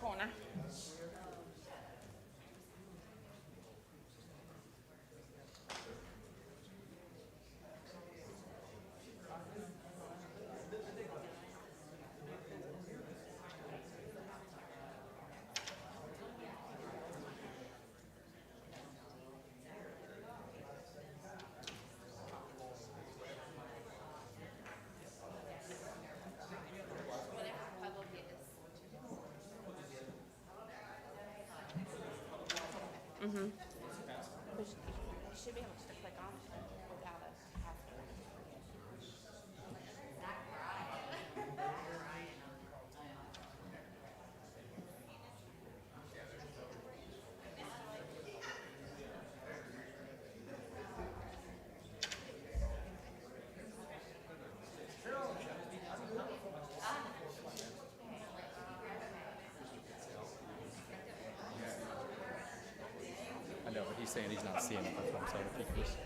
Corner. Mm-hmm. You should be able to click on it without a password. I know, but he's saying he's not seeing it. That's what I'm saying. If you could just.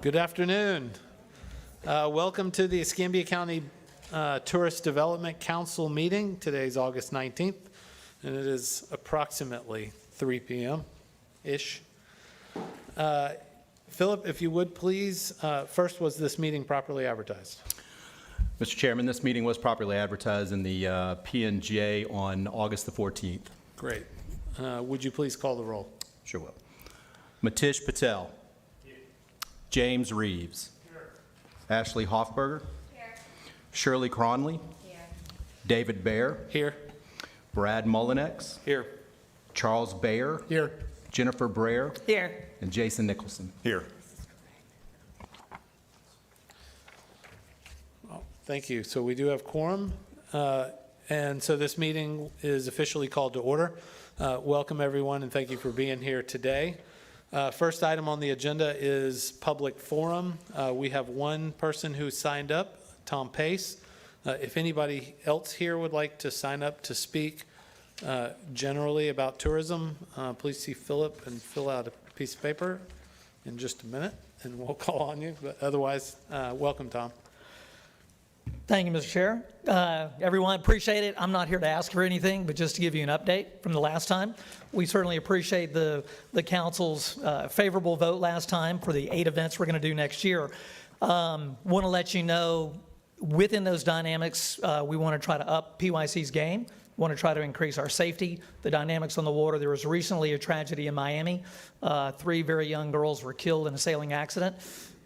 Good afternoon. Welcome to the Escambia County Tourist Development Council meeting. Today is August 19th, and it is approximately 3 p.m.-ish. Philip, if you would please, first, was this meeting properly advertised? Mr. Chairman, this meeting was properly advertised in the P&J on August the 14th. Great. Would you please call the roll? Sure will. Matish Patel. Here. James Reeves. Here. Ashley Hoffberger. Here. Shirley Cronley. Here. David Baer. Here. Brad Mullinex. Here. Charles Baer. Here. Jennifer Brayer. Here. And Jason Nicholson. Here. Thank you. So we do have quorum, and so this meeting is officially called to order. Welcome, everyone, and thank you for being here today. First item on the agenda is public forum. We have one person who signed up, Tom Pace. If anybody else here would like to sign up to speak generally about tourism, please see Philip and fill out a piece of paper in just a minute, and we'll call on you. But otherwise, welcome, Tom. Thank you, Mr. Chair. Everyone, appreciate it. I'm not here to ask for anything, but just to give you an update from the last time. We certainly appreciate the council's favorable vote last time for the 8 events we're going to do next year. Want to let you know, within those dynamics, we want to try to up PYC's game. Want to try to increase our safety, the dynamics on the water. There was recently a tragedy in Miami. 3 very young girls were killed in a sailing accident.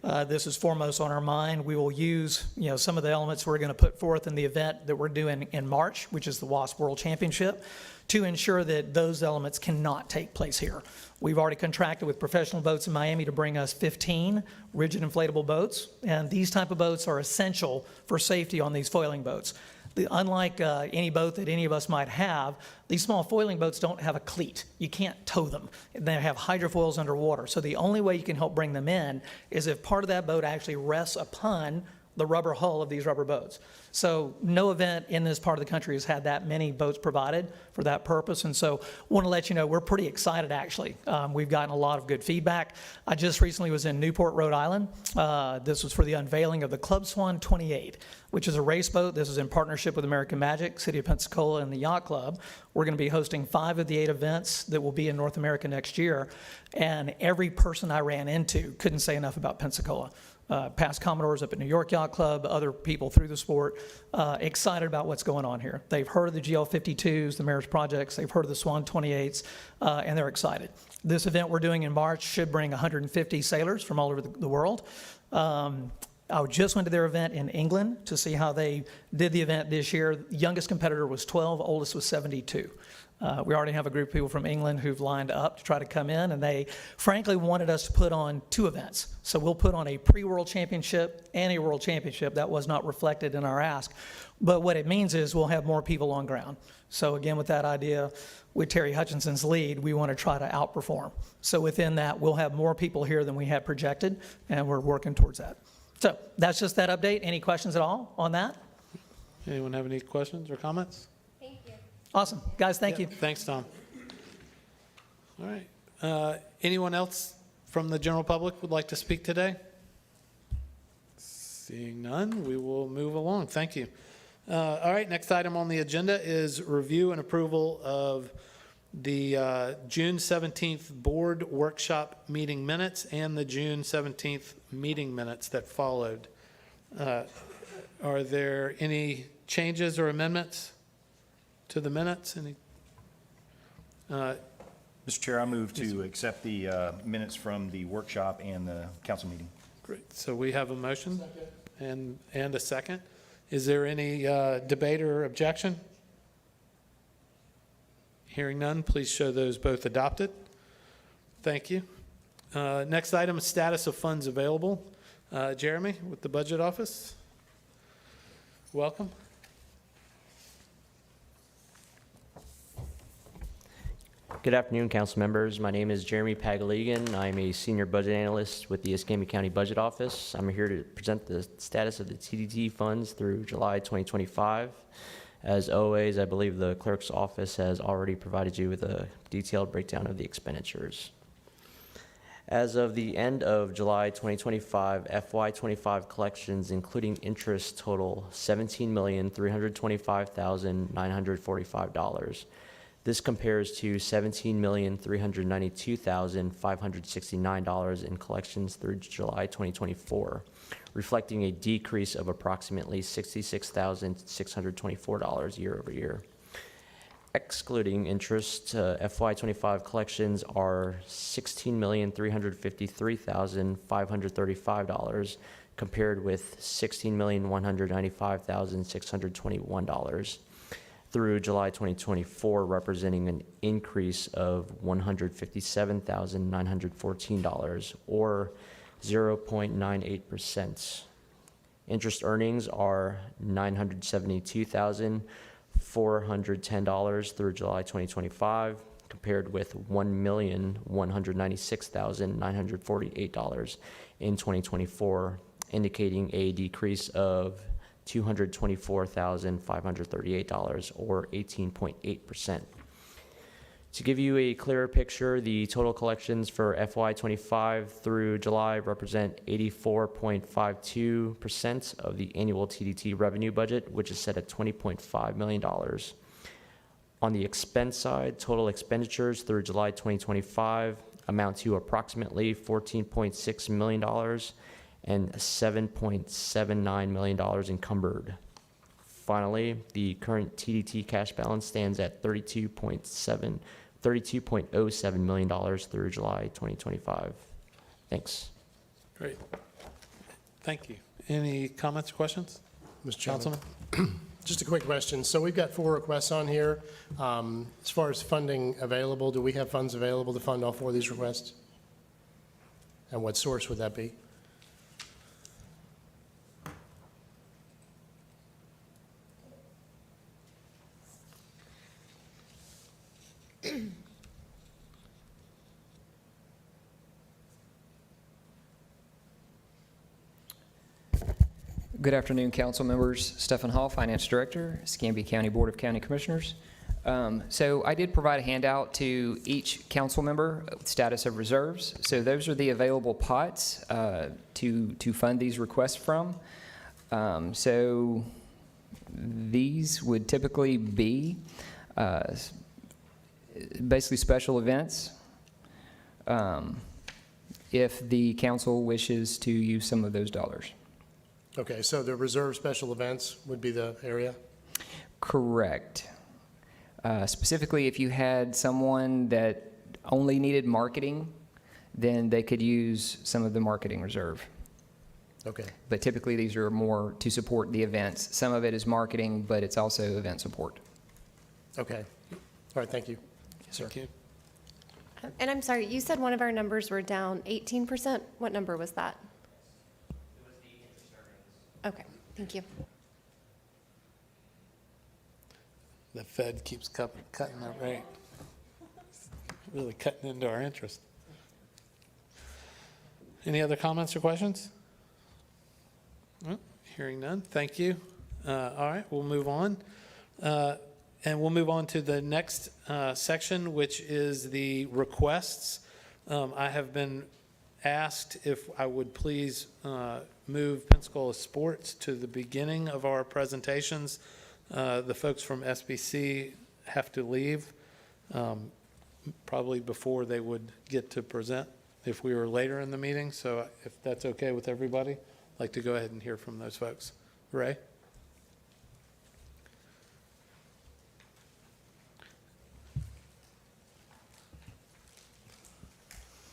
This is foremost on our mind. We will use, some of the elements we're going to put forth in the event that we're doing in March, which is the WASP World Championship, to ensure that those elements cannot take place here. We've already contracted with Professional Boats in Miami to bring us 15 rigid inflatable boats, and these type of boats are essential for safety on these foiling boats. Unlike any boat that any of us might have, these small foiling boats don't have a cleat. You can't tow them. They have hydrofoils underwater. So the only way you can help bring them in is if part of that boat actually rests upon the rubber hull of these rubber boats. So no event in this part of the country has had that many boats provided for that purpose. And so want to let you know we're pretty excited, actually. We've gotten a lot of good feedback. I just recently was in Newport, Rhode Island. This was for the unveiling of the Club Swan 28, which is a race boat. This is in partnership with American Magic, City of Pensacola, and the Yacht Club. We're going to be hosting 5 of the 8 events that will be in North America next year. And every person I ran into couldn't say enough about Pensacola. Past Commodores up at New York Yacht Club, other people through the sport, excited about what's going on here. They've heard of the GL52s, the Mariners Projects, they've heard of the Swan 28s, and they're excited. This event we're doing in March should bring 150 sailors from all over the world. I just went to their event in England to see how they did the event this year. The youngest competitor was 12, oldest was 72. We already have a group of people from England who've lined up to try to come in, and they frankly wanted us to put on 2 events. So we'll put on a pre-World Championship and a World Championship. That was not reflected in our ask. But what it means is we'll have more people on ground. So again, with that idea, with Terry Hutchinson's lead, we want to try to outperform. So within that, we'll have more people here than we had projected, and we're working towards that. So that's just that update. Any questions at all on that? Anyone have any questions or comments? Awesome. Guys, thank you. Thanks, Tom. All right. Anyone else from the general public would like to speak today? Seeing none, we will move along. Thank you. All right, next item on the agenda is review and approval of the June 17th board workshop meeting minutes and the June 17th meeting minutes that followed. Are there any changes or amendments to the minutes? Mr. Chair, I move to accept the minutes from the workshop and the council meeting. Great. So we have a motion and a second. Is there any debate or objection? Hearing none, please show those both adopted. Thank you. Next item is status of funds available. Jeremy with the budget office. Welcome. Good afternoon, council members. My name is Jeremy Pagaligan. I'm a senior budget analyst with the Escambia County Budget Office. I'm here to present the status of the TDT funds through July 2025. As always, I believe the clerk's office has already provided you with a detailed breakdown of the expenditures. As of the end of July 2025, FY25 collections, including interest, total $17,325,945. This compares to $17,392,569 in collections through July 2024, reflecting a decrease of approximately $66,624 year over year. Excluding interest, FY25 collections are $16,353,535, compared with $16,195,621 through July 2024, representing an increase of $157,914, or 0.98%. Interest earnings are $972,410 through July 2025, compared with $1,196,948 in 2024, indicating a decrease of $224,538, or 18.8%. To give you a clearer picture, the total collections for FY25 through July represent 84.52% of the annual TDT revenue budget, which is set at $20.5 million. On the expense side, total expenditures through July 2025 amount to approximately $14.6 million and $7.79 million encumbered. Finally, the current TDT cash balance stands at $32.07 million through July 2025. Thanks. Great. Thank you. Any comments or questions? Mr. Chairman, Councilman? just a quick question. So we've got 4 requests on here. As far as funding available, do we have funds available to fund all 4 of these requests? And what source would that be? Good afternoon, council members. Stephen Hall, Finance Director, Escambia County Board of County Commissioners. So I did provide a handout to each council member with status of reserves. So those are the available pots to fund these requests from. So these would typically be basically special events if the council wishes to use some of those dollars. Okay, so the reserve special events would be the area? Correct. Specifically, if you had someone that only needed marketing, then they could use some of the marketing reserve. Okay, But typically, these are more to support the events. Some of it is marketing, but it's also event support. okay. All right, thank you. Yes, sir. And I'm sorry, you said one of our numbers were down 18%. What number was that? It was the interest earnings. Okay, thank you. The Fed keeps cutting that rate. Really cutting into our interest. Any other comments or questions? Hearing none, thank you. All right, we'll move on. And we'll move on to the next section, which is the requests. I have been asked if I would please move Pensacola Sports to the beginning of our presentations. The folks from SBC have to leave probably before they would get to present if we were later in the meeting. So if that's okay with everybody, I'd like to go ahead and hear from those folks. Ray?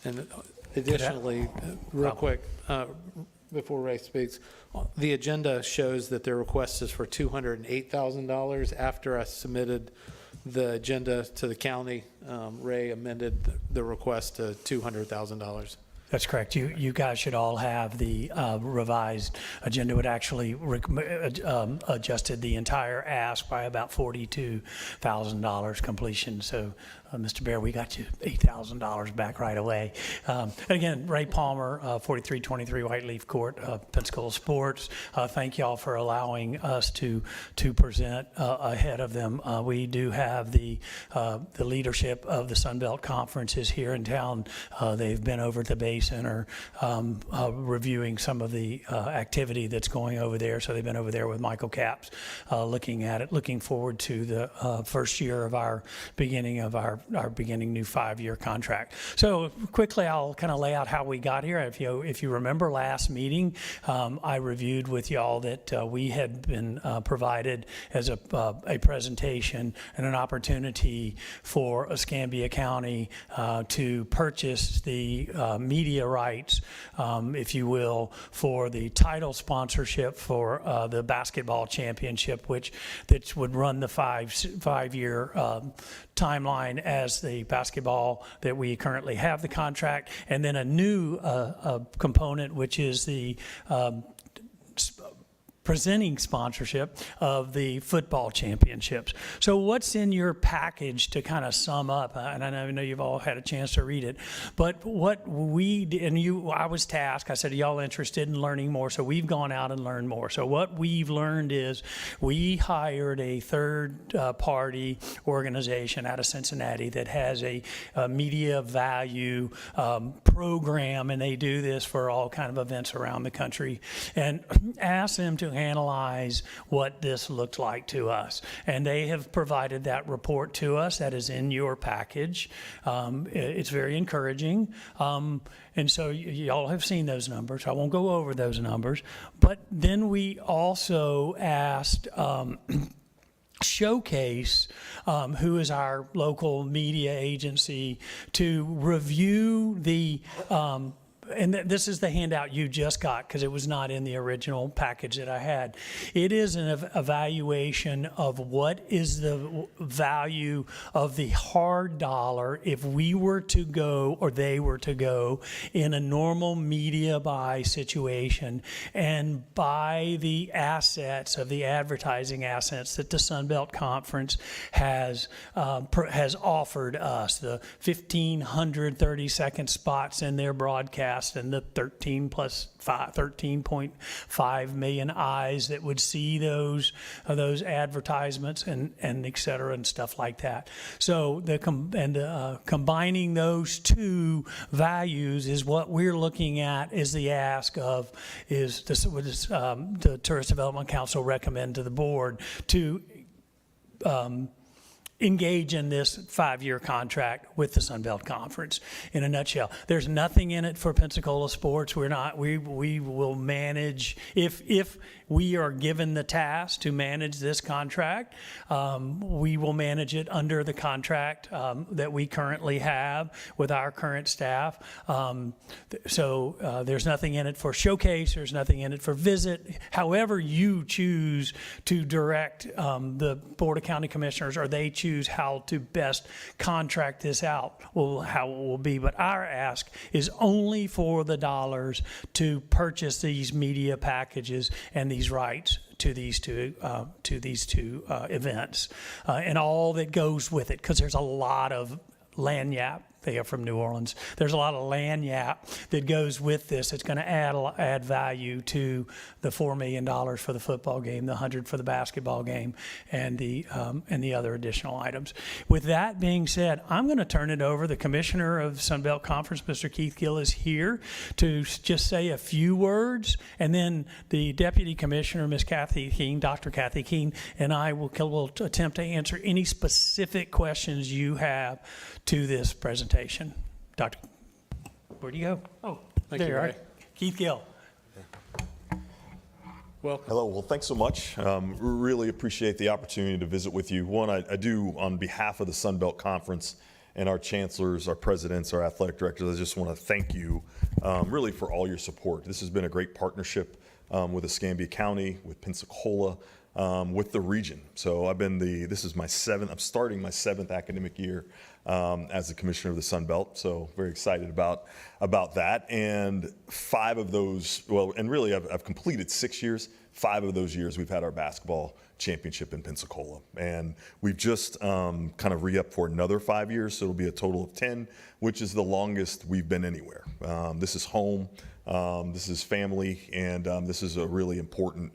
And additionally, real quick, before Ray speaks, the agenda shows that their request is for $208,000. After I submitted the agenda to the county, Ray amended the request to $200,000. That's correct. You guys should all have the revised agenda. It actually adjusted the entire ask by about $42,000 completion. So, Mr. Bear, we got you $8,000 back right away. And again, Ray Palmer, 4323 Whiteleaf Court, Pensacola Sports. Thank y'all for allowing us to present ahead of them. We do have the leadership of the Sun Belt Conference is here in town. They've been over at the Bay Center reviewing some of the activity that's going over there. So they've been over there with Michael Capps looking at it, looking forward to the first year of our beginning new 5-year contract. So quickly, I'll kind of lay out how we got here. If you remember last meeting, I reviewed with y'all that we had been provided as a presentation and an opportunity for Escambia County to purchase the media rights, if you will, for the title sponsorship for the basketball championship, which would run the five-year timeline as the basketball that we currently have the contract, and then a new component, which is the presenting sponsorship of the football championships. So what's in your package to kind of sum up, and I know you've all had a chance to read it, but what we did, and I was tasked, I said, are y'all interested in learning more? So we've gone out and learned more. So what we've learned is we hired a third-party organization out of Cincinnati that has a media value program, and they do this for all kind of events around the country, and asked them to analyze what this looked like to us. And they have provided that report to us that is in your package. It's very encouraging. And so y'all have seen those numbers. I won't go over those numbers. But then we also asked Showcase, who is our local media agency, to review the and this is the handout you just got because it was not in the original package that I had. It is an evaluation of what is the value of the hard dollar if we were to go, or they were to go, in a normal media buy situation and buy the assets of the advertising assets that the Sun Belt Conference has offered us, the 1,500 30-second spots in their broadcast, and the 13.5 million eyes that would see those advertisements and et cetera and stuff like that. So combining those two values is what we're looking at is the ask of the Tourist Development Council recommend to the board to engage in this 5-year contract with the Sun Belt Conference. In a nutshell, there's nothing in it for Pensacola sports. We will manage, if we are given the task to manage this contract, we will manage it under the contract that we currently have with our current staff. So there's nothing in it for Showcase, there's nothing in it for Visit. However you choose to direct the Board of County Commissioners, or they choose how to best contract this out, how it will be. But our ask is only for the dollars to purchase these media packages and these rights to these two events and all that goes with it, because there's a lot of lagniappe. They are from New Orleans. There's a lot of lagniappe that goes with this. It's going to add value to the $4 million for the football game, the $100 for the basketball game, and the other additional items. With that being said, I'm going to turn it over. The Commissioner of Sun Belt Conference, Mr. Keith Gill, is here to just say a few words, and then the Deputy Commissioner, Ms. Kathy Keene, Dr. Kathy Keene, and I will attempt to answer any specific questions you have to this presentation. Doctor, where'd you go? Oh, Thank you, there you are. Ray. Keith Gill. Welcome. Hello. Well, thanks so much. Really appreciate the opportunity to visit with you. One, I do, on behalf of the Sun Belt Conference and our chancellors, our presidents, our athletic directors, I just want to thank you really for all your support. This has been a great partnership with Escambia County, with Pensacola, with the region. So this is my I'm starting my 7th academic year as the commissioner of the Sun Belt. So very excited about that. And 5 of those, and really I've completed 6 years. 5 of those years we've had our basketball championship in Pensacola. And we've just kind of re-upped for another 5 years. So it'll be a total of 10, which is the longest we've been anywhere. This is home. This is family. And this is a really important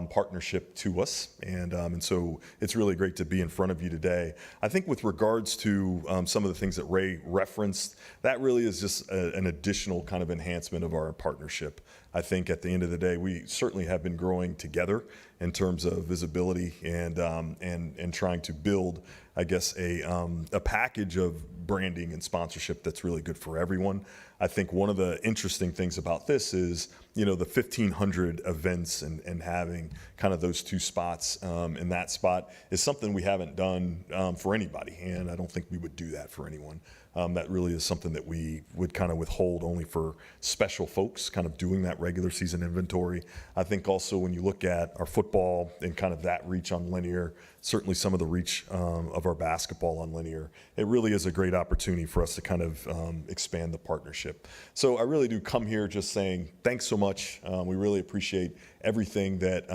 partnership to us, and so it's really great to be in front of you today. I think with regards to some of the things that Ray referenced, that really is just an additional kind of enhancement of our partnership. I think at the end of the day, we certainly have been growing together in terms of visibility and trying to build, I guess, a package of branding and sponsorship that's really good for everyone. I think one of the interesting things about this is, the 1,500 events and having kind of those 2 spots in that spot is something we haven't done for anybody, and I don't think we would do that for anyone. That really is something that we would kind of withhold only for special folks kind of doing that regular season inventory. I think also when you look at our football and kind of that reach on linear, certainly some of the reach of our basketball on linear, it really is a great opportunity for us to kind of expand the partnership. So I really do come here just saying thanks so much. We really appreciate everything that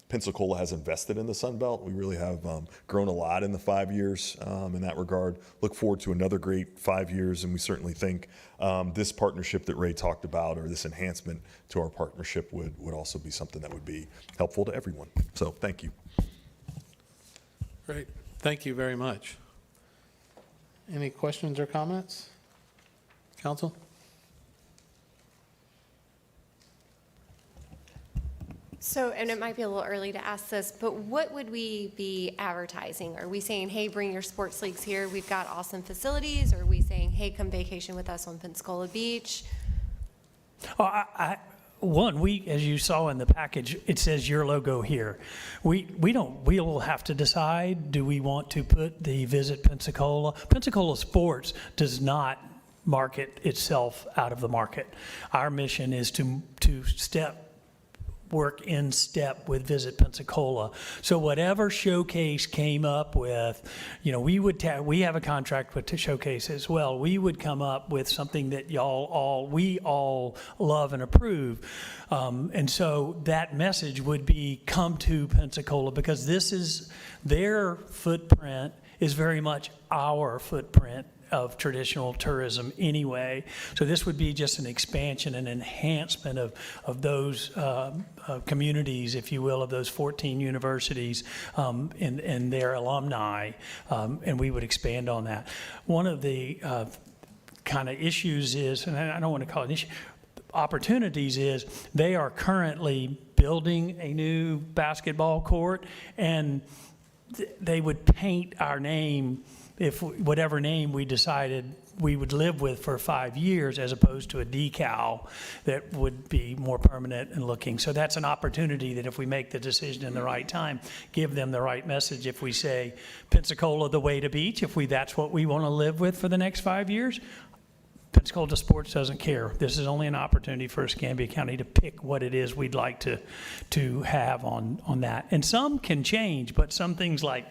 Pensacola has invested in the Sun Belt. We really have grown a lot in the 5 years in that regard. Look forward to another great 5 years, and we certainly think this partnership that Ray talked about, or this enhancement to our partnership, would also be something that would be helpful to everyone. So thank you. Great. Thank you very much. Any questions or comments? Council? So, and it might be a little early to ask this, but what would we be advertising? Are we saying, hey, bring your sports leagues here, we've got awesome facilities? Or are we saying, hey, come vacation with us on Pensacola Beach? We, as you saw in the package, it says your logo here. We'll have to decide, do we want to put the Visit Pensacola? Pensacola Sports does not market itself out of the market. Our mission is to work in step with Visit Pensacola. So whatever Showcase came up with, we have a contract with Showcase as well. We would come up with something that we all love and approve. And so that message would be, come to Pensacola, because this is their footprint is very much our footprint of traditional tourism anyway. So this would be just an expansion and enhancement of those communities, if you will, of those 14 universities and their alumni, and we would expand on that. One of the kind of issues is, and I don't want to call it an issue, opportunities is they are currently building a new basketball court, and they would paint our name, if whatever name we decided we would live with for 5 years, as opposed to a decal that would be more permanent and looking. So that's an opportunity that if we make the decision in the right time, give them the right message. If we say Pensacola, the way to beach, that's what we want to live with for the next 5 years, Pensacola Sports doesn't care. This is only an opportunity for Escambia County to pick what it is we'd like to have on that. And some can change, but some things like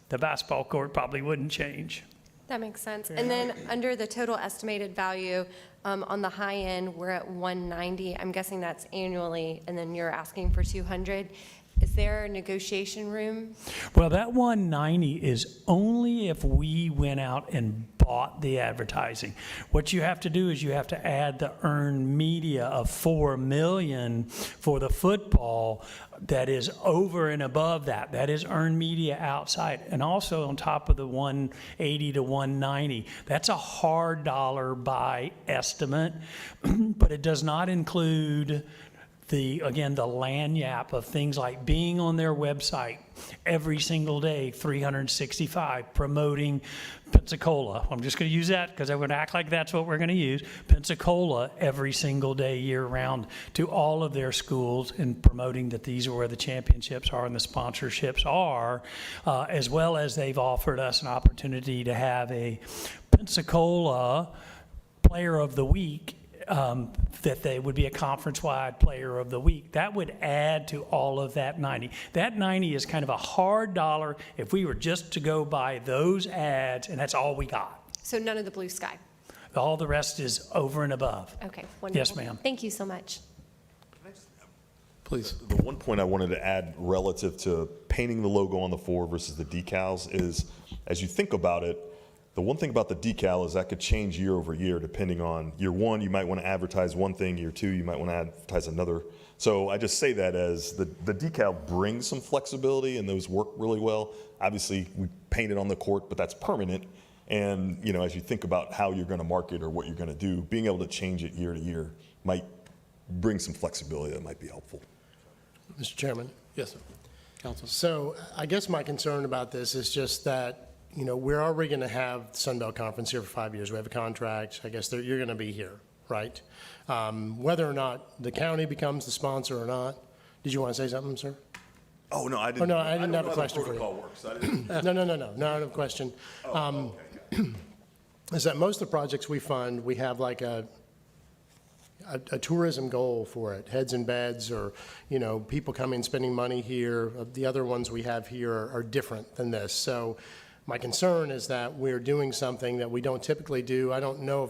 the basketball court probably wouldn't change. That makes sense. And then under the total estimated value, on the high end, we're at 190. I'm guessing that's annually, and then you're asking for 200. Is there negotiation room? Well, that 190 is only if we went out and bought the advertising. What you have to do is you have to add the earned media of $4 million for the football. That is over and above that. That is earned media outside, and also on top of the 180 to 190. That's a hard dollar by estimate, but it does not include the lagniappe of things like being on their website every single day, 365, promoting Pensacola. I'm just going to use that because I'm going to act like that's what we're going to use. Pensacola every single day, year-round, to all of their schools, and promoting that these are where the championships are and the sponsorships are, as well as they've offered us an opportunity to have a Pensacola Player of the Week that they would be a conference-wide player of the week. That would add to all of that 90. That 90 is kind of a hard dollar if we were just to go by those ads, and that's all we got. So none of the blue sky? All the rest is over and above. Okay, wonderful. Yes, ma'am. Thank you so much. Please. The one point I wanted to add relative to painting the logo on the four versus the decals is, as you think about it, the one thing about the decal is that could change year over year depending on year one, you might want to advertise one thing, year two, you might want to advertise another. So I just say that as the decal brings some flexibility and those work really well. Obviously, we paint it on the court, but that's permanent. And, you know, as you think about how you're going to market or what you're going to do, being able to change it year to year might bring some flexibility that might be helpful. Mr. Chairman? Yes, sir. Council. So I guess my concern about this is just that, you know, we're already going to have the Sun Belt Conference here for 5 years. We have a contract. I guess you're going to be here, right? Whether or not the county becomes the sponsor or not. Did you want to say something, sir? Oh, no, I didn't. Oh, no, I didn't have a question for you. Protocol works. I didn't. No, not a question. Is that most of the projects we fund, we have like a tourism goal for it, heads and beds, or, you know, people coming spending money here. The other ones we have here are different than this. So my concern is that we're doing something that we don't typically do. I don't know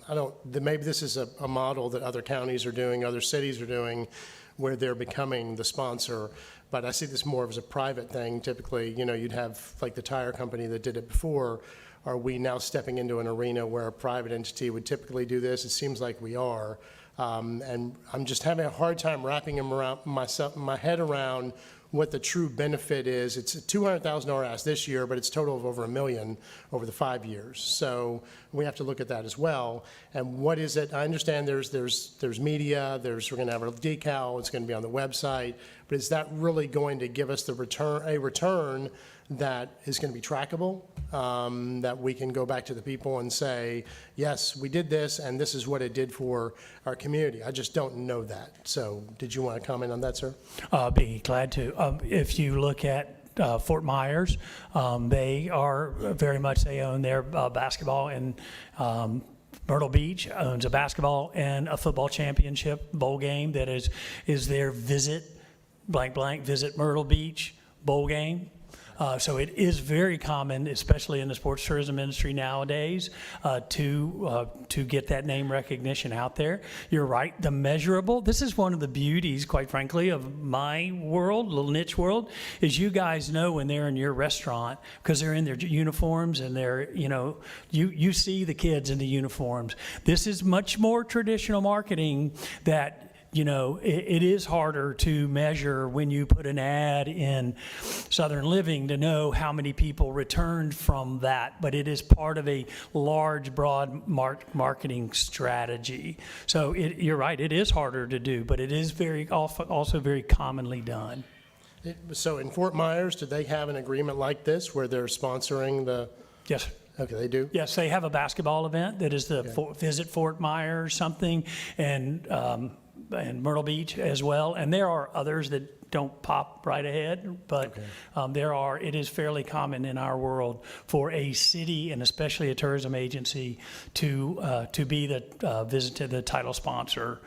of maybe this is a model that other counties are doing, other cities are doing, where they're becoming the sponsor. But I see this more as a private thing. Typically, you know, you'd have like the tire company that did it before. Are we now stepping into an arena where a private entity would typically do this? It seems like we are. And I'm just having a hard time wrapping my head around what the true benefit is. It's a $200,000 ask this year, but it's a total of over $1 million over the 5 years. So we have to look at that as well. And what is it? I understand there's media, we're going to have a decal, it's going to be on the website, but is that really going to give us a return that is going to be trackable, that we can go back to the people and say, yes, we did this, and this is what it did for our community? I just don't know that. So did you want to comment on that, sir? I'll be glad to. If you look at Fort Myers, they are very much, they own their basketball, and Myrtle Beach owns a basketball and a football championship bowl game that is their Visit Myrtle Beach bowl game. So it is very common, especially in the sports tourism industry nowadays, to get that name recognition out there. You're right, the measurable, this is one of the beauties, quite frankly, of my world, little niche world, is you guys know when they're in your restaurant, because they're in their uniforms and they're, you know, you see the kids in the uniforms. This is much more traditional marketing that, you know, it is harder to measure when you put an ad in Southern Living to know how many people returned from that, but it is part of a large, broad marketing strategy. So you're right, it is harder to do, but it is also very commonly done. So in Fort Myers, do they have an agreement like this where they're sponsoring the? Yes. Okay, they do? Yes, they have a basketball event that is the Visit Fort Myers something, and Myrtle Beach as well. And there are others that don't pop right ahead, but it is fairly common in our world for a city and especially a tourism agency to be the title sponsor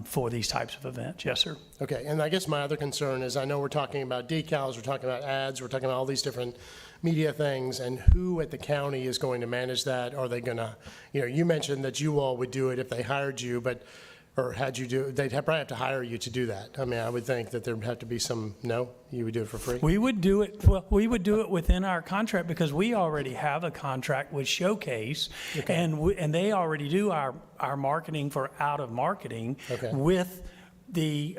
for these types of events. Yes, sir. Okay, and I guess my other concern is, I know we're talking about decals, we're talking about ads, we're talking about all these different media things, and who at the county is going to manage that? Are they going to, you know, you mentioned that you all would do it if they hired you, or had you do, they'd probably have to hire you to do that. I mean, I would think that there'd have to be you would do it for free? We would do it within our contract, because we already have a contract with Showcase, and they already do our marketing for out of marketing with the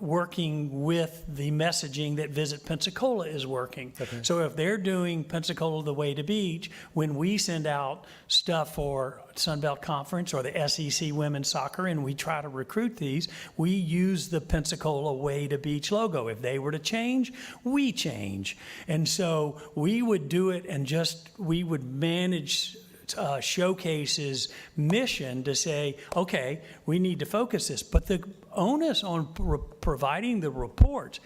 working with the messaging that Visit Pensacola is working. So if they're doing Pensacola the Way to Beach, when we send out stuff for Sunbelt Conference or the SEC Women's Soccer, and we try to recruit these, we use the Pensacola Way to Beach logo. If they were to change, we change. And so we would do it, and we would manage Showcase's mission to say, okay, we need to focus this. But the onus on providing the reports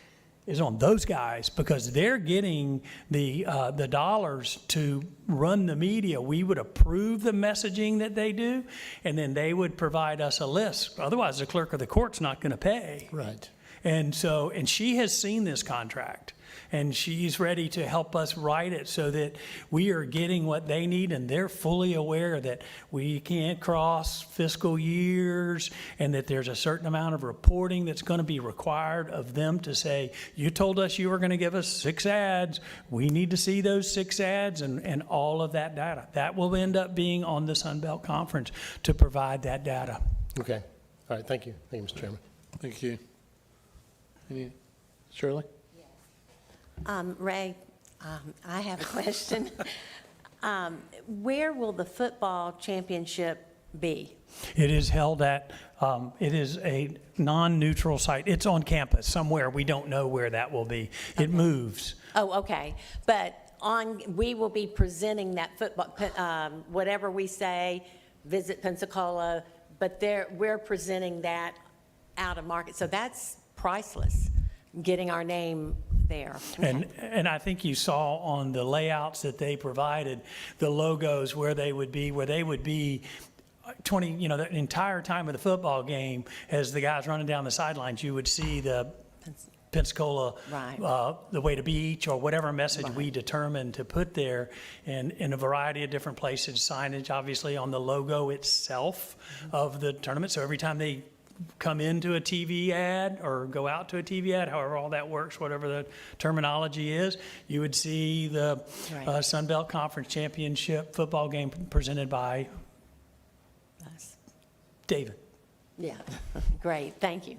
is on those guys because they're getting the dollars to run the media. We would approve the messaging that they do, and then they would provide us a list. Otherwise, the clerk of the court's not going to pay. Right. And so, and she has seen this contract, and she's ready to help us write it so that we are getting what they need, and they're fully aware that we can't cross fiscal years, and that there's a certain amount of reporting that's going to be required of them to say, you told us you were going to give us 6 ads. We need to see those 6 ads and all of that data. That will end up being on the Sun Belt Conference to provide that data. Okay. All right, thank you. Thank you, Mr. Chairman. Thank you. Shirley? Ray, I have a question. Where will the football championship be? It is held at, it is a non-neutral site. It's on campus somewhere. We don't know where that will be. It moves. Oh, okay. But we will be presenting that football, whatever we say, Visit Pensacola, but we're presenting that out of market. So that's priceless, getting our name there. Okay. And I think you saw on the layouts that they provided, the logos where they would be 20, the entire time of the football game, as the guys running down the sidelines, you would see the Pensacola, Right. The way to beach, or whatever message we determined to put there, and in a variety of different places, signage obviously on the logo itself of the tournament. So every time they come into a TV ad or go out to a TV ad, however all that works, whatever the terminology is, you would see the Right. Sun Belt Conference Championship football game presented by Us. David. Yeah, great, thank you.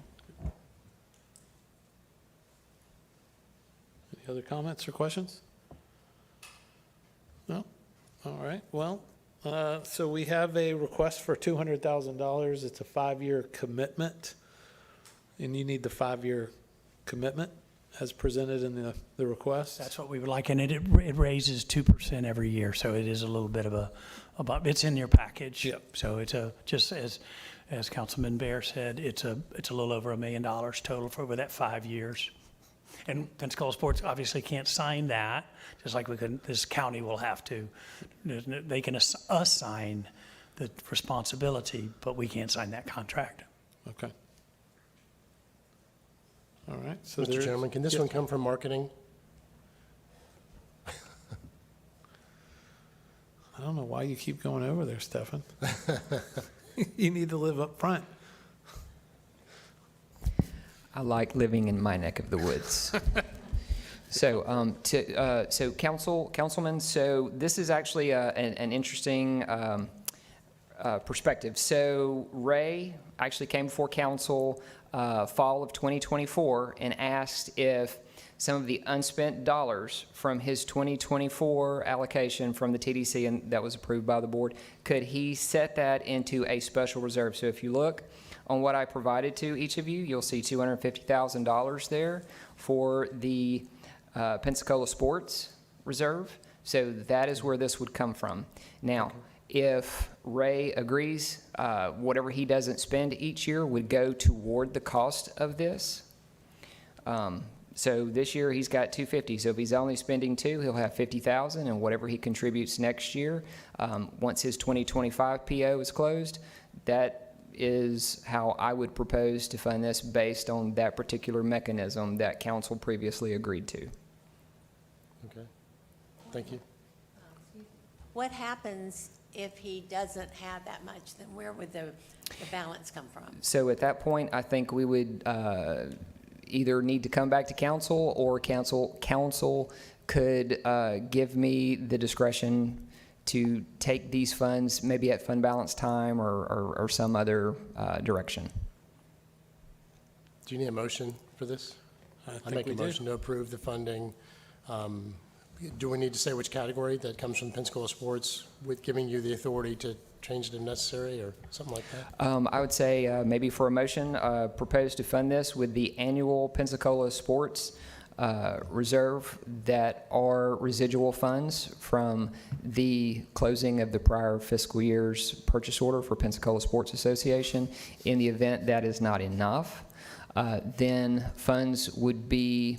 Any other comments or questions? No? All right, well, so we have a request for $200,000. It's a 5-year commitment, and you need the 5-year commitment as presented in the request. That's what we would like, and it raises 2% every year, so it is a little bit of it's in your package. Yep. So it's just as Councilman Bear said, it's a little over $1 million total for over that 5 years. And Pensacola Sports obviously can't sign that, just like this county will have to. They can assign the responsibility, but we can't sign that contract. Okay. All right, so Mr. Chairman, can this one come from marketing? I don't know why you keep going over there, Stefan. You need to live up front. I like living in my neck of the woods. So, councilman, so this is actually an interesting perspective. So Ray actually came before council fall of 2024 and asked if some of the unspent dollars from his 2024 allocation from the TDC and that was approved by the board, could he set that into a special reserve? So if you look on what I provided to each of you, you'll see $250,000 there for the Pensacola Sports Reserve. So that is where this would come from. Now, if Ray agrees, whatever he doesn't spend each year would go toward the cost of this. So this year he's got $250,000. So if he's only spending $2, he'll have $50,000, and whatever he contributes next year, once his 2025 PO is closed, that is how I would propose to fund this based on that particular mechanism that council previously agreed to. Okay, thank you. What happens if he doesn't have that much? Then where would the balance come from? So at that point, I think we would either need to come back to council, or council could give me the discretion to take these funds maybe at fund balance time or some other direction. Do you need a motion for this? I make a motion to approve the funding. Do we need to say which category that comes from Pensacola Sports, with giving you the authority to change it if necessary, or something like that? I would say maybe for a motion, propose to fund this with the annual Pensacola Sports reserve that are residual funds from the closing of the prior fiscal year's purchase order for Pensacola Sports Association. In the event that is not enough, then funds would be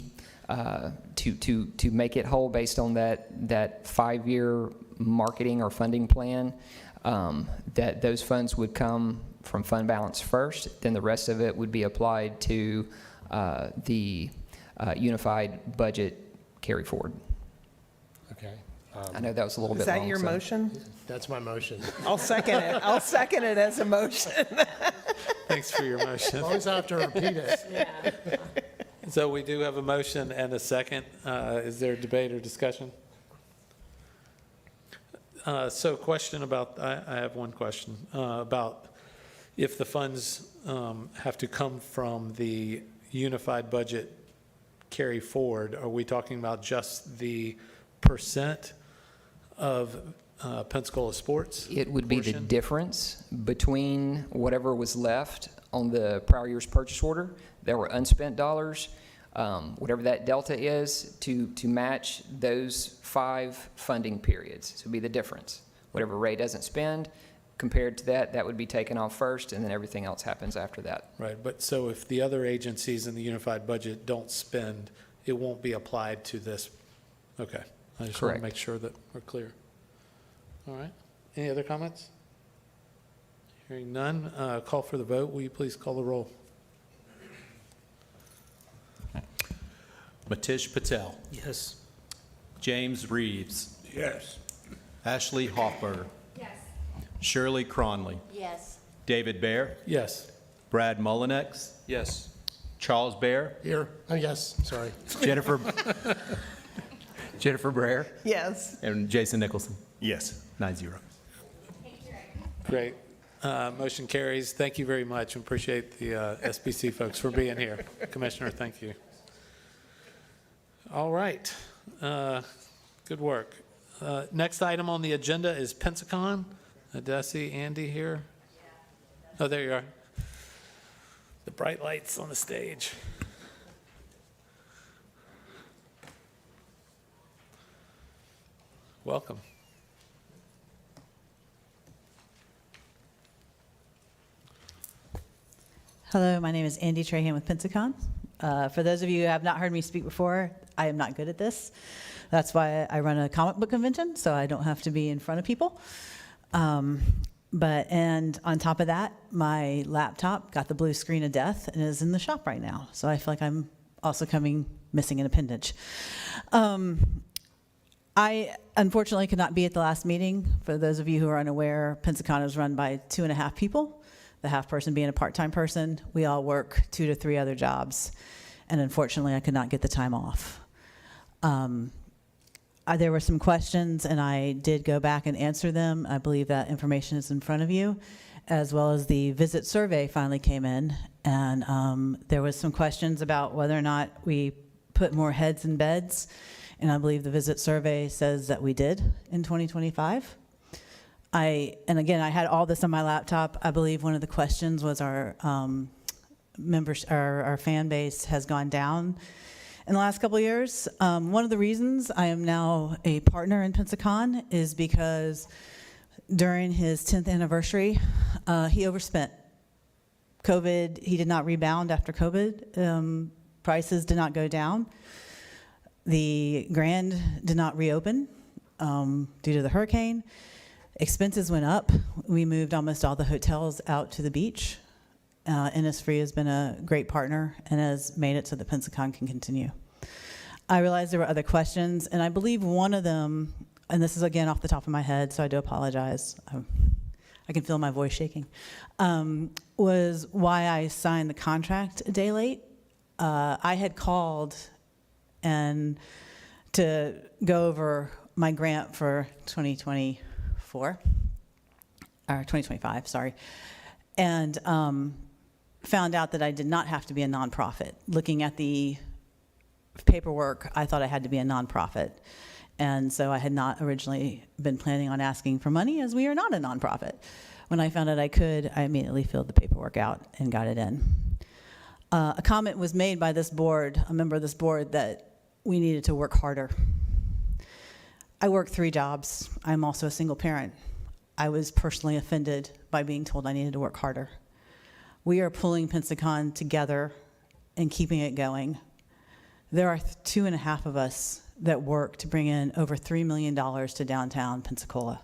to make it whole based on that 5-year marketing or funding plan, that those funds would come from fund balance first, then the rest of it would be applied to the unified budget carry forward. Okay. I know that was a little bit Is long. that your so- motion? That's my motion. I'll second it. I'll second it as a motion. Thanks for your motion. As long as I have to repeat it. So we do have a motion and a second. Is there debate or discussion? So question about, I have one question about if the funds have to come from the unified budget carry forward, are we talking about just the percent of Pensacola sports? It would be the portion? difference between whatever was left on the prior year's purchase order. There were unspent dollars, whatever that delta is, to match those 5 funding periods. So it'd be the difference. Whatever Ray doesn't spend, compared to that, that would be taken off first, and then everything else happens after that. Right, but so if the other agencies in the unified budget don't spend, it won't be applied to this? Okay, I just want Correct. to make sure that we're clear. All right, any other comments? Hearing none, call for the vote. Will you please call the roll? Matish Patel. Yes. James Reeves. Yes. Ashley Hoffberger. Shirley Cronley. Yes. David Bear. Yes. Brad Mullinex. Yes. Charles Bear. Here, oh, yes, sorry. Jennifer Brer. Yes. And Jason Nicholson. Yes. 9-0. Great. Motion carries. Thank you very much. Appreciate the SBC folks for being here. Commissioner, thank you. All right. Good work. Next item on the agenda is Pensacon. Did I see Andy here? Oh, there you are. The bright lights on the stage. Welcome. Hello, my name is Andy Trahan with Pensacon. For those of you who have not heard me speak before, I am not good at this. That's why I run a comic book convention, so I don't have to be in front of people. And on top of that, my laptop got the blue screen of death and is in the shop right now. So I feel like I'm also missing an appendage. I unfortunately could not be at the last meeting. For those of you who are unaware, Pensacon is run by 2.5 people, the half person being a part-time person. We all work 2 to 3 other jobs. And unfortunately, I could not get the time off. There were some questions, and I did go back and answer them. I believe that information is in front of you, as well as the visit survey finally came in. And there was some questions about whether or not we put more heads in beds. And I believe the visit survey says that we did in 2025. And again, I had all this on my laptop. I believe one of the questions was our members, our fan base has gone down in the last couple of years. One of the reasons I am now a partner in Pensacon is because during his 10th anniversary, he overspent. COVID, he did not rebound after COVID. Prices did not go down. The Grand did not reopen due to the hurricane. Expenses went up. We moved almost all the hotels out to the beach. Innisfree has been a great partner and has made it so that Pensacon can continue. I realized there were other questions, and I believe one of them, and this is again off the top of my head, so I do apologize. I can feel my voice shaking, was why I signed the contract a day late. I had called and to go over my grant for 2024, or 2025, sorry, and found out that I did not have to be a nonprofit. Looking at the paperwork, I thought I had to be a nonprofit. And so I had not originally been planning on asking for money, as we are not a nonprofit. When I found out I could, I immediately filled the paperwork out and got it in. A comment was made by this board, a member of this board, that we needed to work harder. I work 3 jobs. I'm also a single parent. I was personally offended by being told I needed to work harder. We are pulling Pensacon together and keeping it going. There are 2.5 of us that work to bring in over $3 million to downtown Pensacola.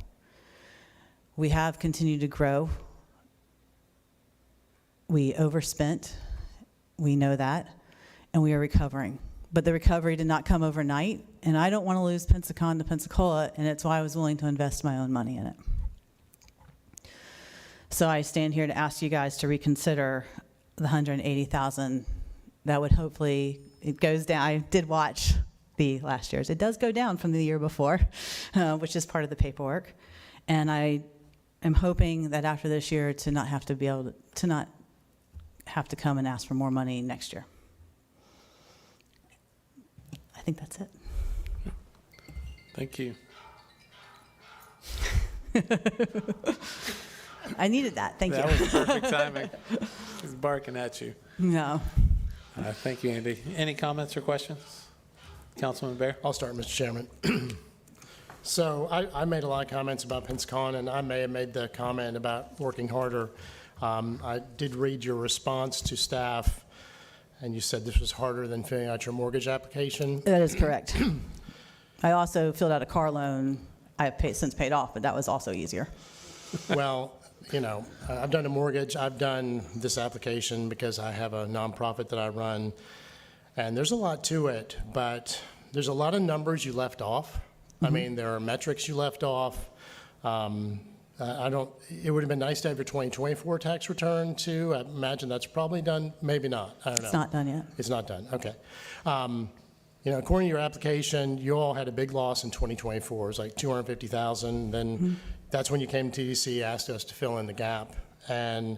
We have continued to grow. We overspent. We know that, and we are recovering. But the recovery did not come overnight, and I don't want to lose Pensacon to Pensacola, and it's why I was willing to invest my own money in it. So I stand here to ask you guys to reconsider the $180,000. That would hopefully, it goes down. I did watch the last year's. It does go down from the year before, which is part of the paperwork. And I am hoping that after this year to not have to be able to not have to come and ask for more money next year. I think that's it. Thank you. I needed that. Thank you. That was perfect timing. He's barking at you. No. Thank you, Andy. Any comments or questions? Councilman Bear? I'll start, Mr. Chairman. So I made a lot of comments about Pensacon, and I may have made the comment about working harder. I did read your response to staff, and you said this was harder than filling out your mortgage application. That is correct. I also filled out a car loan. I have since paid off, but that was also easier. Well, you know, I've done a mortgage. I've done this application because I have a nonprofit that I run, and there's a lot to it, but there's a lot of numbers you left off. I mean, there are metrics you left off. It would have been nice to have your 2024 tax return too. I imagine that's probably done, maybe not. I don't know. It's not done yet. It's not done, okay. You know, according to your application, you all had a big loss in 2024. It was like $250,000. Then that's when you came to TDC, asked us to fill in the gap. And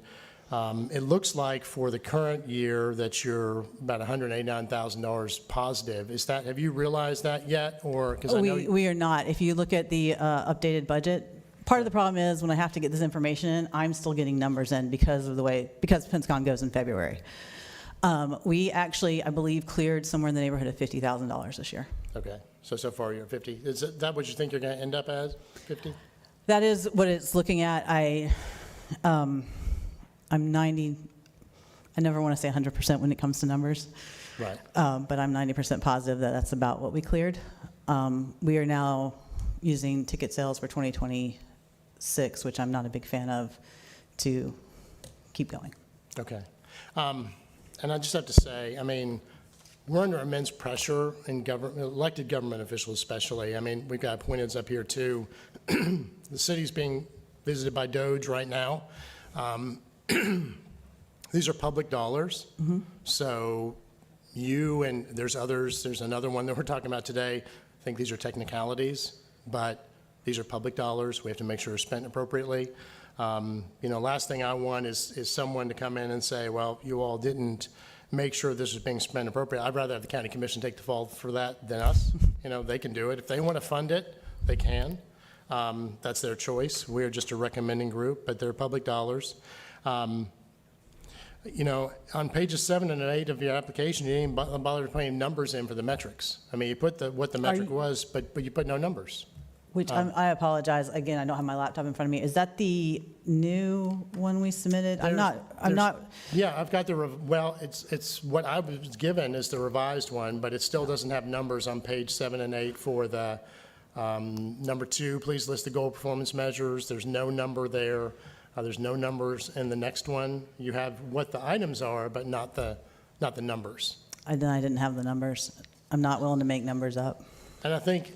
it looks like for the current year that you're about $189,000 positive. Is that, have you realized that yet? Or, because I know We are not. If you look at the updated budget, part of the problem is when I have to get this information in, I'm still getting numbers in because Pensacon goes in February. We actually, I believe, cleared somewhere in the neighborhood of $50,000 this year. Okay, so far you're 50. Is that what you think you're going to end up as, 50? That is what it's looking at. I'm 90, I never want to say 100% when it comes to numbers. Right. But I'm 90% positive that that's about what we cleared. We are now using ticket sales for 2026, which I'm not a big fan of, to keep going. Okay. And I just have to say, I mean, we're under immense pressure in government, elected government officials especially. I mean, we've got appointeds up here too. The city's being visited by DOGE right now. These are public dollars. So you and there's others, there's another one that we're talking about today. I think these are technicalities, but these are public dollars. We have to make sure they're spent appropriately. You know, last thing I want is someone to come in and say, well, you all didn't make sure this is being spent appropriately. I'd rather have the county commission take the fall for that than us. You know, they can do it. If they want to fund it, they can. That's their choice. We're just a recommending group, but they're public dollars. You know, on pages 7 and 8 of your application, you didn't even bother putting numbers in for the metrics. I mean, you put what the metric was, but you put no numbers. Which I apologize, again, I don't have my laptop in front of me. Is that the new one we submitted? I'm not. Yeah, I've got well, it's what I was given is the revised one, but it still doesn't have numbers on page 7 and 8 for the number 2. Please list the goal performance measures. There's no number there. There's no numbers in the next one. You have what the items are, but not the numbers. I didn't have the numbers. I'm not willing to make numbers up. And I think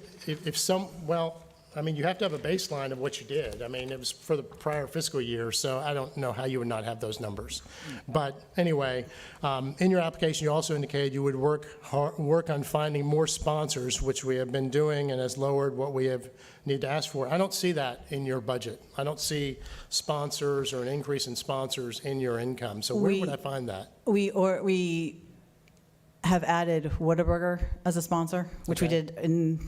well, I mean, you have to have a baseline of what you did. I mean, it was for the prior fiscal year, so I don't know how you would not have those numbers. But anyway, in your application, you also indicated you would work on finding more sponsors, which we have been doing and has lowered what we need to ask for. I don't see that in your budget. I don't see sponsors or an increase in sponsors in your income. So where would I find that? We have added Whataburger as a sponsor, which we did in,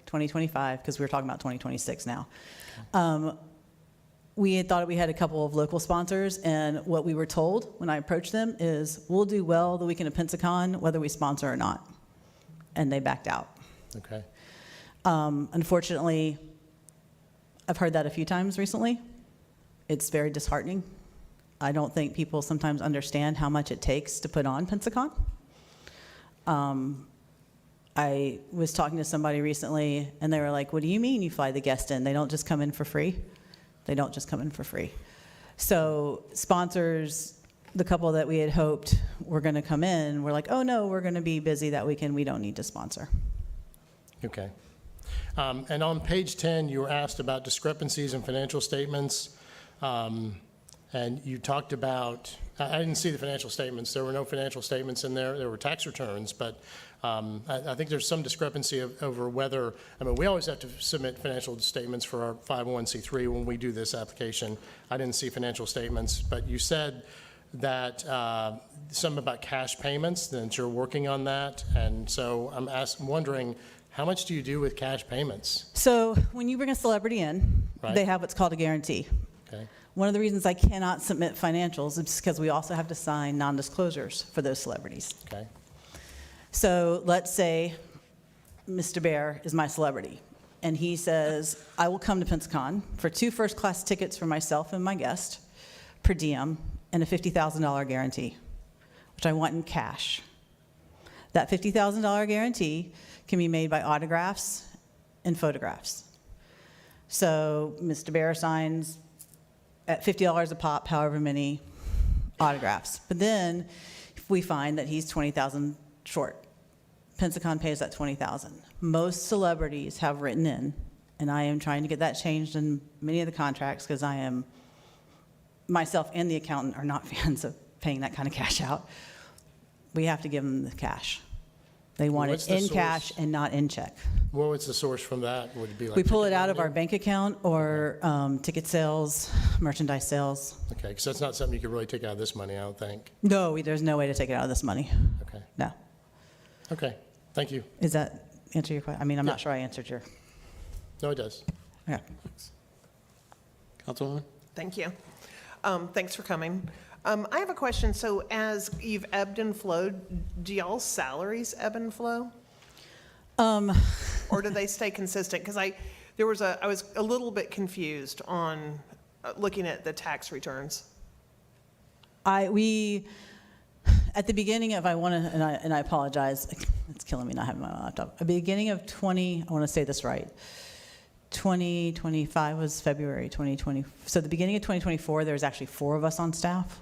2025, because we were talking about 2026 now. We had thought we had a couple of local sponsors, and what we were told when I approached them is, we'll do well the weekend of Pensacon, whether we sponsor or not. And they backed out. Okay. Unfortunately, I've heard that a few times recently. It's very disheartening. I don't think people sometimes understand how much it takes to put on Pensacon. I was talking to somebody recently, and they were like, what do you mean you fly the guest in? They don't just come in for free? They don't just come in for free. So sponsors, the couple that we had hoped were going to come in, were like, oh, no, we're going to be busy that weekend. We don't need to sponsor. Okay. And on page 10, you were asked about discrepancies in financial statements. And you talked about, I didn't see the financial statements. There were no financial statements in there. There were tax returns, but I think there's some discrepancy over whether, I mean, we always have to submit financial statements for our 501c3 when we do this application. I didn't see financial statements, but you said that something about cash payments, that you're working on that. And so I'm wondering, how much do you do with cash payments? So when you bring a celebrity in, Right. they have what's called a guarantee. Okay. One of the reasons I cannot submit financials is because we also have to sign non-disclosures for those celebrities. Okay. So let's say Mr. Bear is my celebrity, and he says, I will come to Pensacon for 2 first-class tickets for myself and my guest, per diem, and a $50,000 guarantee, which I want in cash. That $50,000 guarantee can be made by autographs and photographs. So Mr. Bear signs at $50 a pop, however many autographs. But then if we find that he's $20,000 short, Pensacon pays that $20,000. Most celebrities have written in, and I am trying to get that changed in many of the contracts because myself and the accountant are not fans of paying that kind of cash out. We have to give them the cash. They want What's it the in source? cash and not in check. What was the source from that? Would it be like? We pull it ticket out of our revenue? bank account or ticket sales, merchandise sales. Okay, because that's not something you could really take out of this money, I don't think. No, there's no way to take it out of this money. Okay. No. Okay, thank you. Is that answer your question? I mean, I'm not sure I answered your, No, it does. yeah. Councilwoman? Thank you. Thanks for coming. I have a question. So as you've ebbed and flowed, do y'all's salaries ebb and flow? Or do they stay consistent? Because I was a little bit confused on looking at the tax returns. At the beginning of, and I apologize, it's killing me not having my laptop. At the beginning of I want to say this right, 2025 was February 2020. So the beginning of 2024, there was actually 4 of us on staff.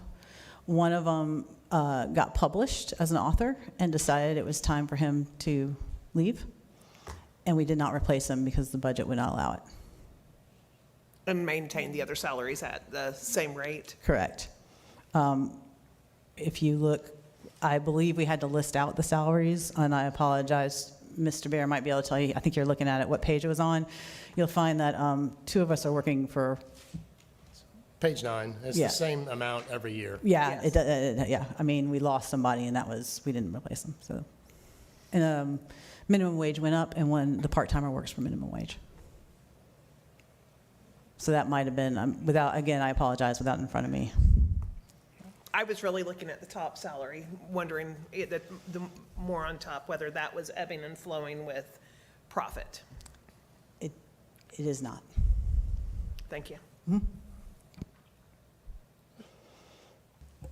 One of them got published as an author and decided it was time for him to leave. And we did not replace him because the budget would not allow it. And maintain the other salaries at the same rate? Correct. If you look, I believe we had to list out the salaries, and I apologize. Mr. Bear might be able to tell you, I think you're looking at it, what page it was on. You'll find that 2 of us are working for, Page 9, it's Yeah. the same amount every year. yeah, Yes. yeah. I mean, we lost somebody, and we didn't replace them, so. And minimum wage went up, and when the part-timer works for minimum wage. So that might have been, again, I apologize, without it in front of me. I was really looking at the top salary, wondering the more on top, whether that was ebbing and flowing with profit. It is not. Thank you.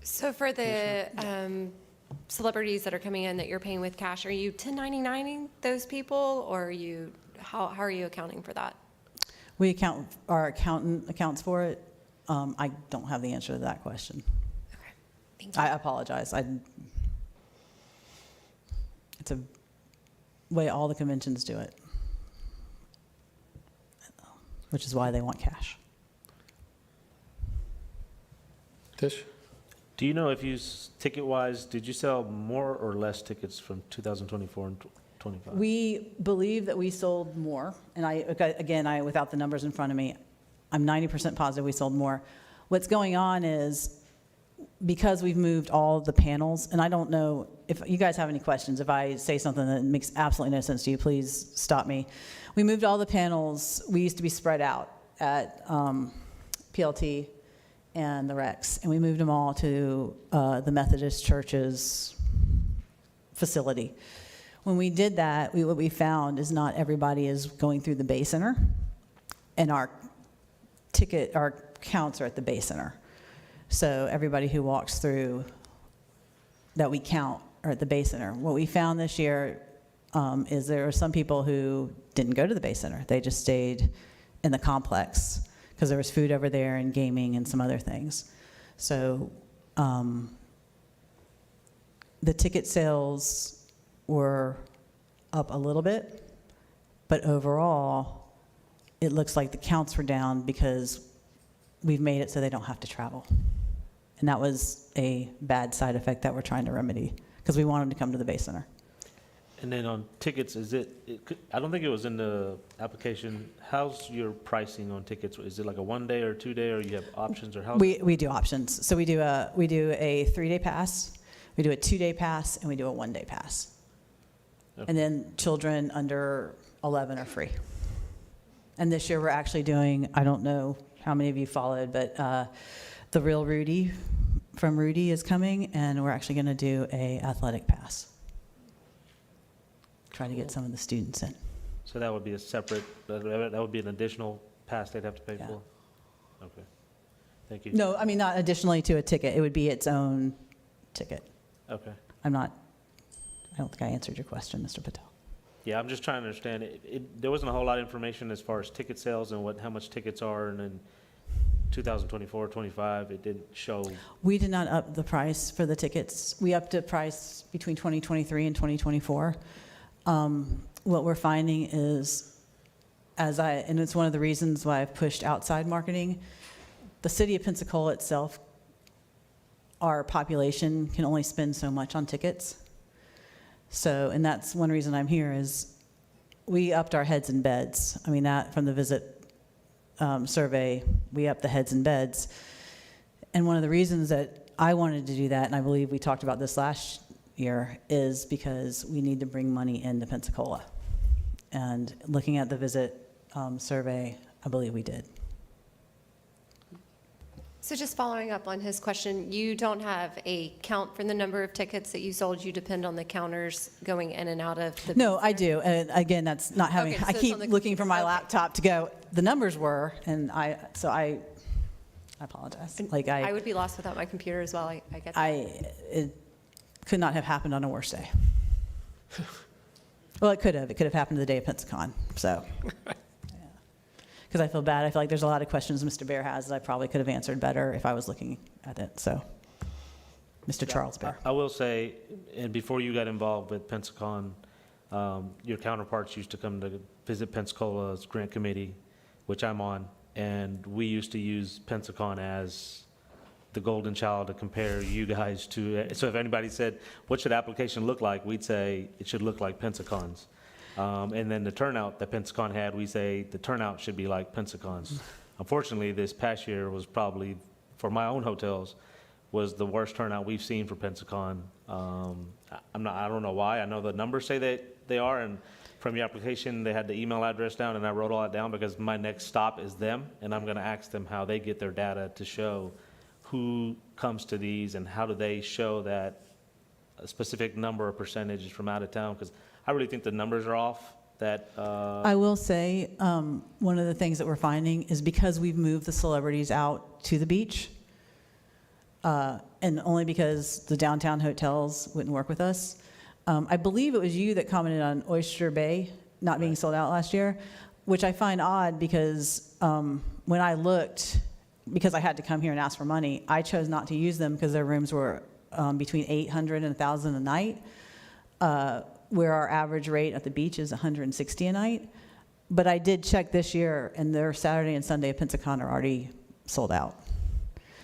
So for the celebrities that are coming in that you're paying with cash, are you 1099ing those people, or how are you accounting for that? Our accountant accounts for it. I don't have the answer to that question. Okay, thank you. I apologize. It's a way all the conventions do it, which is why they want cash. Tish? Do you know if ticket-wise, did you sell more or less tickets from 2024 and 25? We believe that we sold more, and without the numbers in front of me, I'm 90% positive we sold more. What's going on is, because we've moved all the panels, and I don't know if you guys have any questions. If I say something that makes absolutely no sense to you, please stop me. We moved all the panels. We used to be spread out at PLT and the Rex, and we moved them all to the Methodist Church's facility. When we did that, what we found is not everybody is going through the Bay Center, and our counts are at the Bay Center. So everybody who walks through that we count or at the Bay Center. What we found this year is there were some people who didn't go to the Bay Center. They just stayed in the complex because there was food over there and gaming and some other things. So the ticket sales were up a little bit, but overall, it looks like the counts were down because we've made it so they don't have to travel. And that was a bad side effect that we're trying to remedy because we want them to come to the Bay Center. And then on tickets, I don't think it was in the application. How's your pricing on tickets? Is it like a 1 day or 2 day, or you have options, or how? We do options. So we do a 3-day pass, we do a 2-day pass, and we do a 1-day pass. Okay. And then children under 11 are free. And this year we're actually doing, I don't know how many of you followed, but the Real Rudy from Rudy is coming, and we're actually going to do a athletic pass. Try to get some of the students in. So that would be a separate, that would be an additional pass they'd have to pay Yeah. for? Okay. Thank you. No, I mean, not additionally to a ticket. It would be its own ticket. Okay. I don't think I answered your question, Mr. Patel. Yeah, I'm just trying to understand. There wasn't a whole lot of information as far as ticket sales and how much tickets are, and then 2024, 25, it didn't show. We did not up the price for the tickets. We upped the price between 2023 and 2024. What we're finding is, and it's one of the reasons why I've pushed outside marketing, the city of Pensacola itself, our population can only spend so much on tickets. So, and that's one reason I'm here is we upped our heads and beds. I mean, that from the visit survey, we upped the heads and beds. And one of the reasons that I wanted to do that, and I believe we talked about this last year, is because we need to bring money into Pensacola. And looking at the visit survey, I believe we did. So just following up on his question, you don't have a count for the number of tickets that you sold. You depend on the counters going in and out of the. No, I do. And again, that's not having, Okay, so I it's keep on the looking for my computer. Okay. laptop to go, the numbers were, and I apologize. Like I would be lost without my computer as well. I get that. it could not have happened on a worse day. Well, it could have. It could have happened the day of Pensacon, so. Because I feel bad. I feel like there's a lot of questions Mr. Bear has that I probably could have answered better if I was looking at it, so. Mr. Charles Bear. I will say, and before you got involved with Pensacon, your counterparts used to come to visit Pensacola's grant committee, which I'm on, and we used to use Pensacon as the golden child to compare you guys to. So if anybody said, what should application look like? We'd say it should look like Pensacon's. And then the turnout that Pensacon had, we say the turnout should be like Pensacon's. Unfortunately, this past year was probably, for my own hotels, was the worst turnout we've seen for Pensacon. I don't know why. I know the numbers say that they are, and from your application, they had the email address down, and I wrote all that down because my next stop is them, and I'm gonna ask them how they get their data to show who comes to these and how do they show that a specific number or percentage is from out of town, because I really think the numbers are off, that, I will say, one of the things that we're finding is because we've moved the celebrities out to the beach, and only because the downtown hotels wouldn't work with us. I believe it was you that commented on Oyster Bay not being sold out last year, which I find odd because when I looked, because I had to come here and ask for money, I chose not to use them because their rooms were between $800 and $1,000 a night, where our average rate at the beach is $160 a night. But I did check this year, and their Saturday and Sunday at Pensacon are already sold out.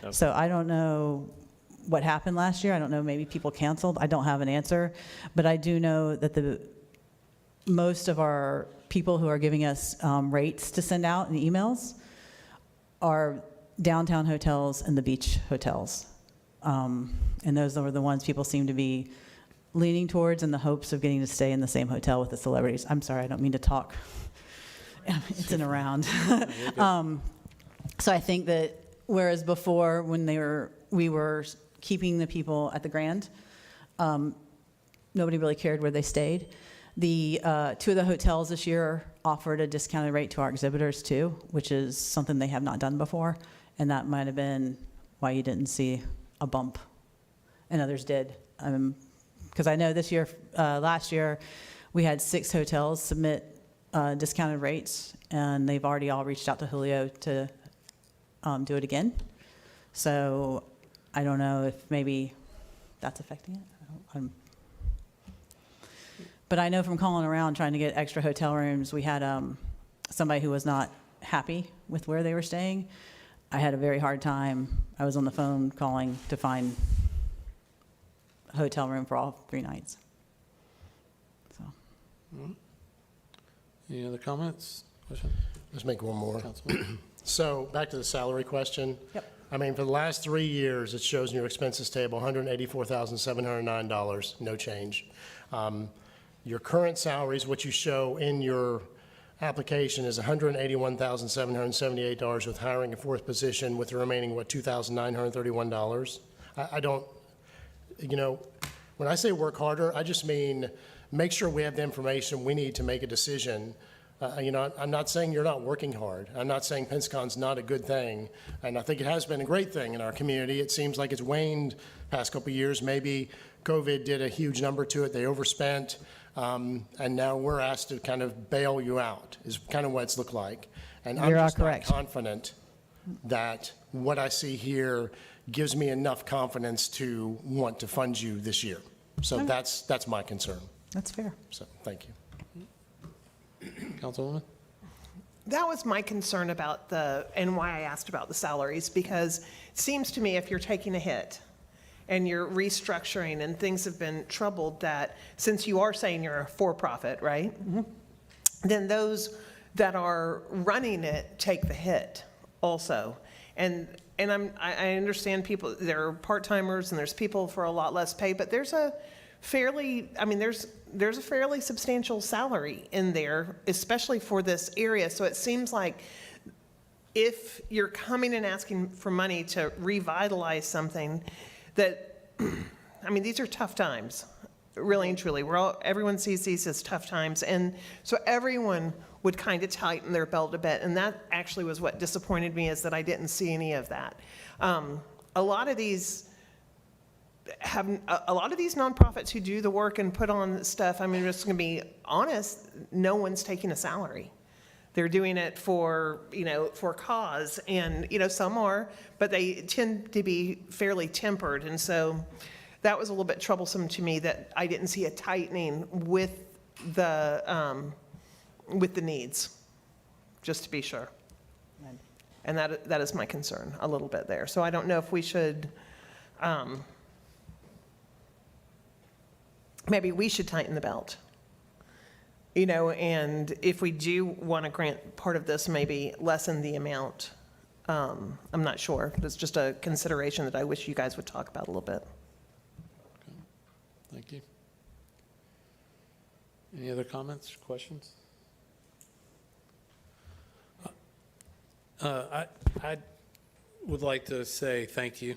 Okay. So I don't know what happened last year. I don't know, maybe people canceled. I don't have an answer. But I do know that most of our people who are giving us rates to send out in emails are downtown hotels and the beach hotels. And those are the ones people seem to be leaning towards in the hopes of getting to stay in the same hotel with the celebrities. I'm sorry, I don't mean to talk. It's in around. So I think that whereas before, when we were keeping the people at the Grand, nobody really cared where they stayed. The two of the hotels this year offered a discounted rate to our exhibitors too, which is something they have not done before, and that might have been why you didn't see a bump, and others did. because I know this year, last year, we had 6 hotels submit discounted rates, and they've already all reached out to Julio to do it again. So I don't know if maybe that's affecting it. But I know from calling around trying to get extra hotel rooms, we had somebody who was not happy with where they were staying. I had a very hard time. I was on the phone calling to find a hotel room for all 3 nights. So. Any other comments? Question? Let's make one more. Councilman? So back to the salary question. Yep. I mean, for the last 3 years, it shows in your expenses table, $184,709, no change. Your current salaries, what you show in your application is $181,778 with hiring a 4th position with the remaining, $2,931. I don't, when I say work harder, I just mean make sure we have the information we need to make a decision. I'm not saying you're not working hard. I'm not saying Pensacon's not a good thing, and I think it has been a great thing in our community. It seems like it's waned past couple of years. Maybe COVID did a huge number to it. They overspent, and now we're asked to kind of bail you out, is kind of what it's looked like. And I'm just not confident that what I see here gives me enough confidence to want to fund you this year. So that's my concern. That's fair. So, thank you. Councilwoman? That was my concern about and why I asked about the salaries, because it seems to me if you're taking a hit and you're restructuring and things have been troubled, that since you are saying you're a for-profit, right? Then those that are running it take the hit also. And I understand people, there are part-timers and there's people for a lot less pay, but there's a fairly substantial salary in there, especially for this area. So it seems like if you're coming and asking for money to revitalize something that, these are tough times, really and truly. Everyone sees these as tough times. And so everyone would kind of tighten their belt a bit. And that actually was what disappointed me, is that I didn't see any of that. A lot of these nonprofits who do the work and put on stuff, just going to be honest, no one's taking a salary. They're doing it for cause, and, some are, but they tend to be fairly tempered. And so that was a little bit troublesome to me, that I didn't see a tightening with the needs, just to be sure. And that is my concern a little bit there. So I don't know if we should, maybe we should tighten the belt. And if we do want to grant part of this, maybe lessen the amount. I'm not sure. It's just a consideration that I wish you guys would talk about a little bit. Okay. Thank you. Any other comments, questions? I would like to say thank you,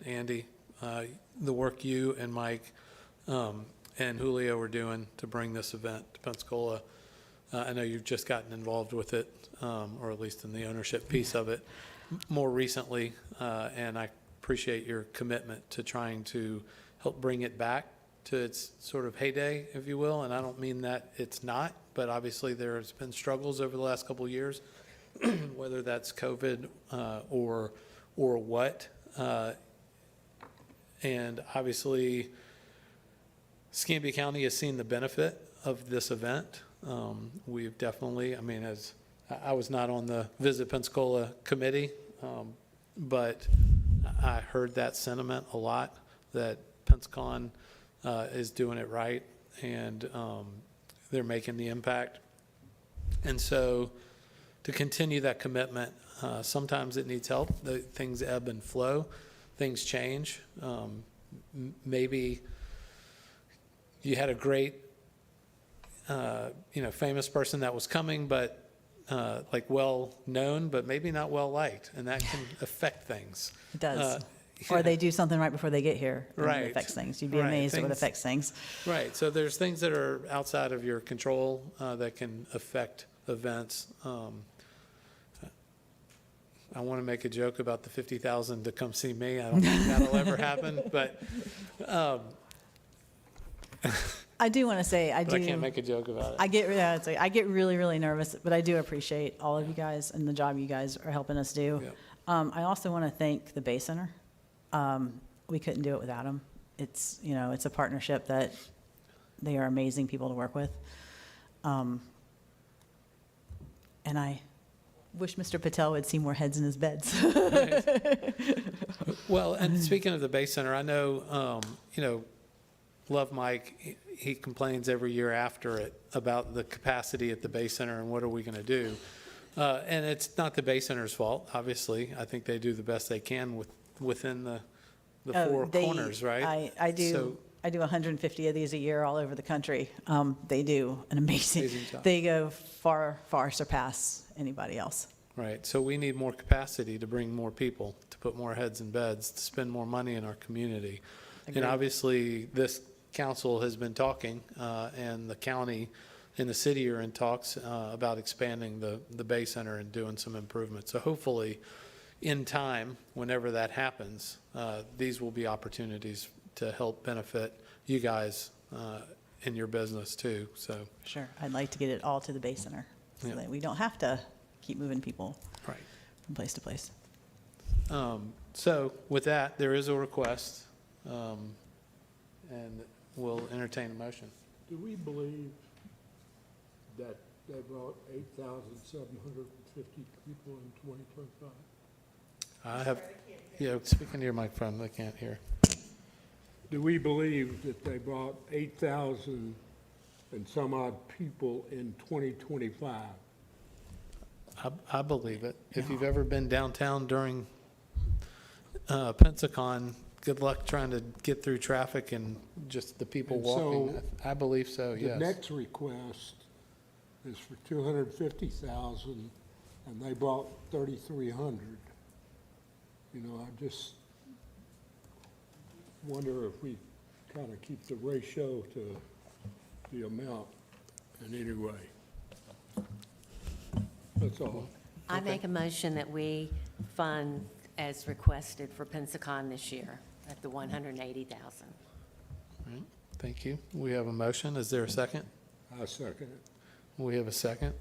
Andy. The work you and Mike and Julio were doing to bring this event to Pensacola. I know you've just gotten involved with it, or at least in the ownership piece of it more recently, and I appreciate your commitment to trying to help bring it back to its sort of heyday, if you will. And I don't mean that it's not, but obviously there's been struggles over the last couple of years, whether that's COVID or what. And obviously, Escambia County has seen the benefit of this event. We've definitely, as I was not on the Visit Pensacola committee, but I heard that sentiment a lot, that Pensacon is doing it right, and they're making the impact. And so to continue that commitment, sometimes it needs help. Things ebb and flow, things change. Maybe you had a great, famous person that was coming, but well known, but maybe not well liked, and that can affect things. It does. Or they do something right before they get here, and Right. it affects things. You'd be amazed at what affects things. Right. So there's things that are outside of your control that can affect events. I want to make a joke about the 50,000 to come see me. I don't think that'll ever happen, but I do want to say, I But I do. can't make a joke about it. I get, yeah, it's like, I get really, really nervous, but I do appreciate all of you guys and the job you guys are helping us do. Yep. I also want to thank the Bay Center. We couldn't do it without them. It's, you know, it's a partnership that they are amazing people to work with. And I wish Mr. Patel would see more heads in his beds. Well, and speaking of the Bay Center, I know, you know, Love Mike, he complains every year after it about the capacity at the Bay Center and what are we going to do. And it's not the Bay Center's fault, obviously. I think they do the best they can within the Oh, four they- corners, right? I do. So- I do 150 of these a year all over the country. They do an amazing, Amazing job. they go far, far surpass anybody else. Right, so we need more capacity to bring more people, to put more heads in beds, to spend more money in our community. And Agreed. obviously, this council has been talking, and the county and the city are in talks about expanding the Bay Center and doing some improvements. So hopefully, in time, whenever that happens, these will be opportunities to help benefit you guys in your business too, so. Sure. I'd like to get it all to the Bay Center so Yeah. that we don't have to keep moving people Right. from place to place. So with that, there is a request, and we'll entertain a motion. Do we believe that they brought 8,750 people in 2025? I have, yeah, speak into your microphone, I can't hear. Do we believe that they brought 8,000 and some odd people in 2025? I believe it. If you've ever been downtown during Pensacon, good luck trying to get through traffic and just the people And walking. so I believe so, The yes. next request is for 250,000, and they brought 3,300. You know, I just wonder if we kind of keep the ratio to the amount in any way. That's all. I make a motion that we fund as requested for Pensacon this year at the 180,000. All right, thank you. We have a motion. Is there a second? I second it. We have a second.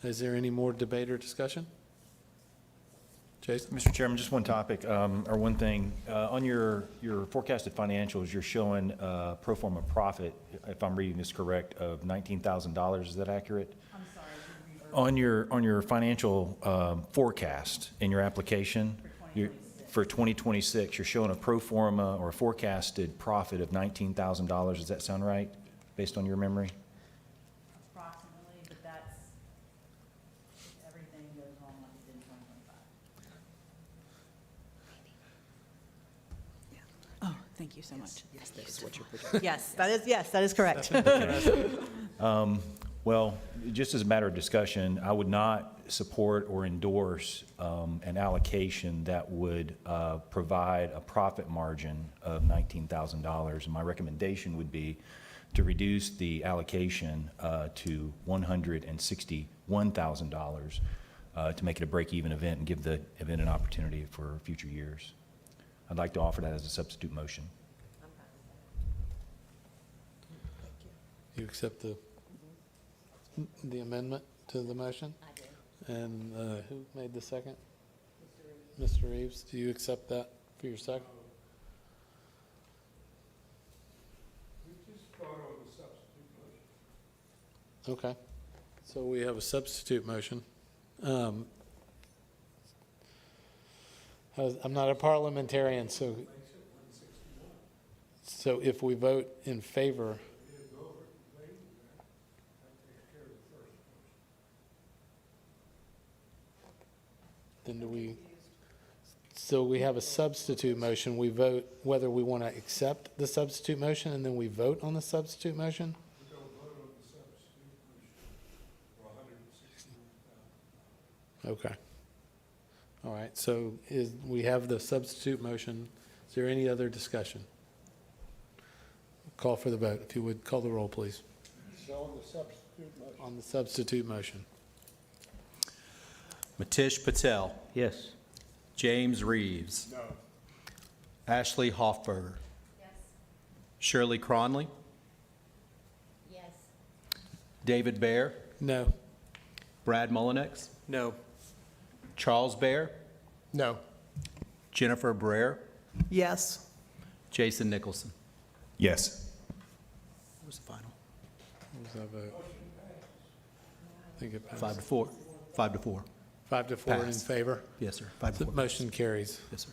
Is there any more debate or discussion? Jason? Mr. Chairman, just one topic, or one thing. On your forecasted financials, you're showing pro forma profit, if I'm reading this correct, of $19,000. Is that accurate? I'm sorry. On your financial forecast in your application, for 2026, you're showing a pro forma or a forecasted profit of $19,000. Does that sound right, based on your memory? Approximately, but that's, if everything goes wrong like it did in 2025. Oh, thank you so much. Yes, that is what you're projecting. Yes, that is correct. Well, just as a matter of discussion, I would not support or endorse an allocation that would provide a profit margin of $19,000. And my recommendation would be to reduce the allocation to $161,000 to make it a break-even event and give the event an opportunity for future years. I'd like to offer that as a substitute motion. You accept the amendment to the motion? I do. And who made the second? Mr. Reeves, do you accept that for your second? We just vote on the substitute motion. Okay, so we have a substitute motion. I'm not a parliamentarian, so if we vote in favor, then do we, so we have a substitute motion, we vote whether we want to accept the substitute motion, and then we vote on the substitute motion? We don't vote on the substitute motion for 161,000. Okay. All right, so we have the substitute motion. Is there any other discussion? Call for the vote. If you would, call the roll, please. So on the substitute motion. On the substitute motion. Matish Patel. Yes. James Reeves. No. Ashley Hoffberger. Shirley Cronley. David Bear, No. Brad Mullinex, No. Charles Bear, No. Jennifer Brer, Yes. Jason Nicholson. Yes. What was the final? What was that vote? I think it passed. 5-4. 5-4. 5-4 in Pass. favor. Yes, sir. 5-4. The motion carries. Yes, sir.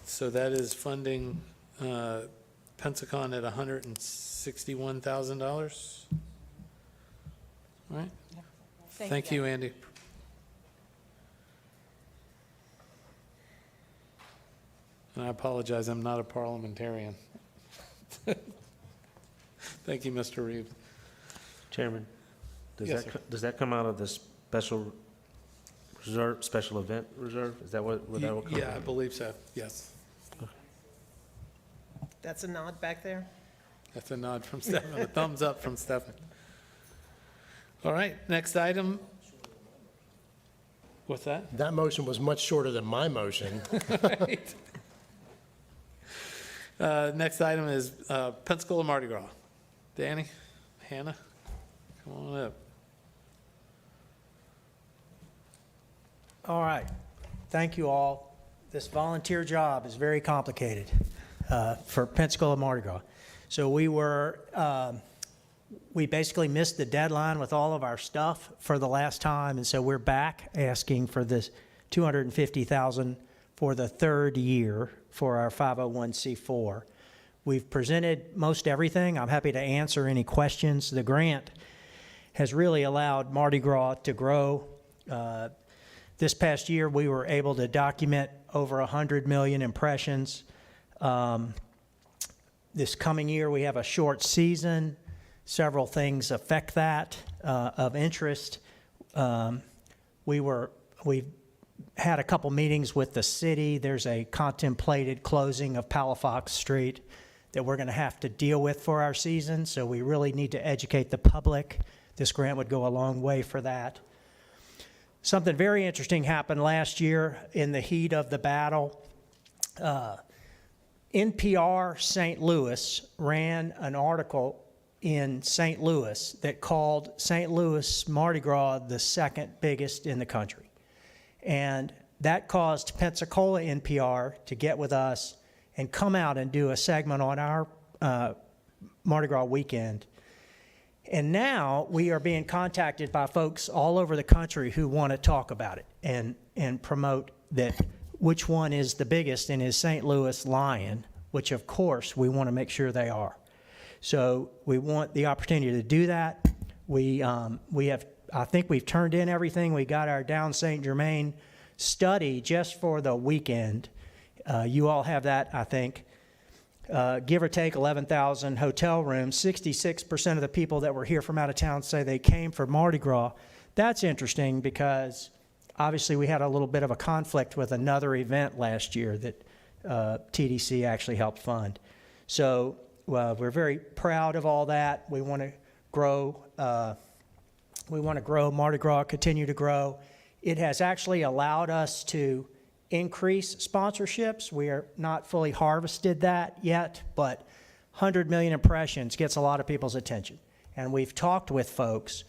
So that is funding Pensacon at $161,000. All right. Thank you, Andy. And I apologize, I'm not a parliamentarian. Thank you, Mr. Reeves. Chairman, does Yes, does that come out of the special reserve, special event reserve? Is that what that will come? Yeah, I believe so, yes. That's a nod back there. That's a nod from Stefan, a thumbs up from Stefan. All right, next item. What's that? That motion was much shorter than my motion. Right. Next item is Pensacola Mardi Gras. Danny, Hannah, come on up. All right. Thank you all. This volunteer job is very complicated for Pensacola Mardi Gras. So we basically missed the deadline with all of our stuff for the last time, and so we're back asking for this $250,000 for the third year for our 501c4. We've presented most everything. I'm happy to answer any questions. The grant has really allowed Mardi Gras to grow. This past year, we were able to document over 100 million impressions. This coming year, we have a short season. Several things affect that of interest. We've had a couple meetings with the city. There's a contemplated closing of Palafox Street that we're going to have to deal with for our season, so we really need to educate the public. This grant would go a long way for that. Something very interesting happened last year in the heat of the battle. NPR St. Louis ran an article in St. Louis that called St. Louis Mardi Gras the second biggest in the country. And that caused Pensacola NPR to get with us and come out and do a segment on our Mardi Gras weekend. And now we are being contacted by folks all over the country who want to talk about it and promote that which one is the biggest, and is St. Louis Lion, which of course we want to make sure they are. So we want the opportunity to do that. We have, I think we've turned in everything. We got our Down St. Germain study just for the weekend. You all have that, I think. Give or take 11,000 hotel rooms. 66% of the people that were here from out of town say they came for Mardi Gras. That's interesting because obviously we had a little bit of a conflict with another event last year that TDC actually helped fund. So we're very proud of all that. We want to grow. We want to grow Mardi Gras, continue to grow. It has actually allowed us to increase sponsorships. We are not fully harvested that yet, but 100 million impressions gets a lot of people's attention. And we've talked with folks,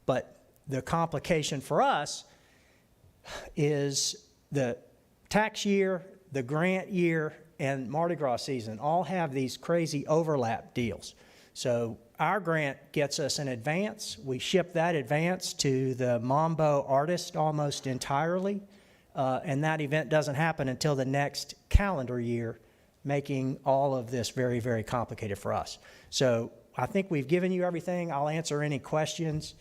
but the complication for us is the tax year, the grant year, and Mardi Gras season all have these crazy overlap deals. So our grant gets us an advance. We ship that advance to the Mambo artist almost entirely. And that event doesn't happen until the next calendar year, making all of this very, very complicated for us. So I think we've given you everything. I'll answer any questions.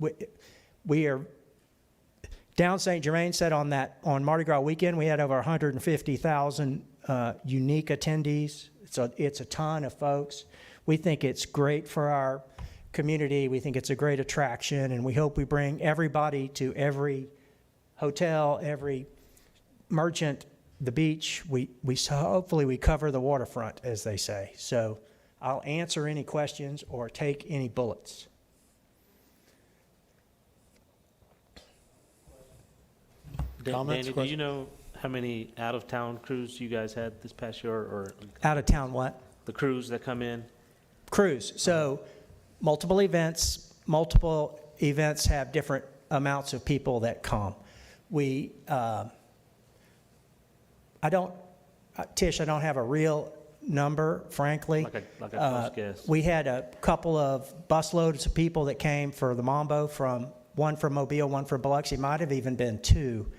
We are, Down St. Germain said on Mardi Gras weekend, we had over 150,000 unique attendees. It's a ton of folks. We think it's great for our community. We think it's a great attraction, and we hope we bring everybody to every hotel, every merchant, the beach. Hopefully we cover the waterfront, as they say. So I'll answer any questions or take any bullets. Comments, Danny, do you know how many out-of-town crews you guys had this past year, or Out of town what? the crews that come in? Crews. So multiple events have different amounts of people that come. Tish, I don't have a real number, frankly. Like a close guess. We had a couple of busloads of people that came for the Mambo, one from Mobile, one from Biloxi, might have even been two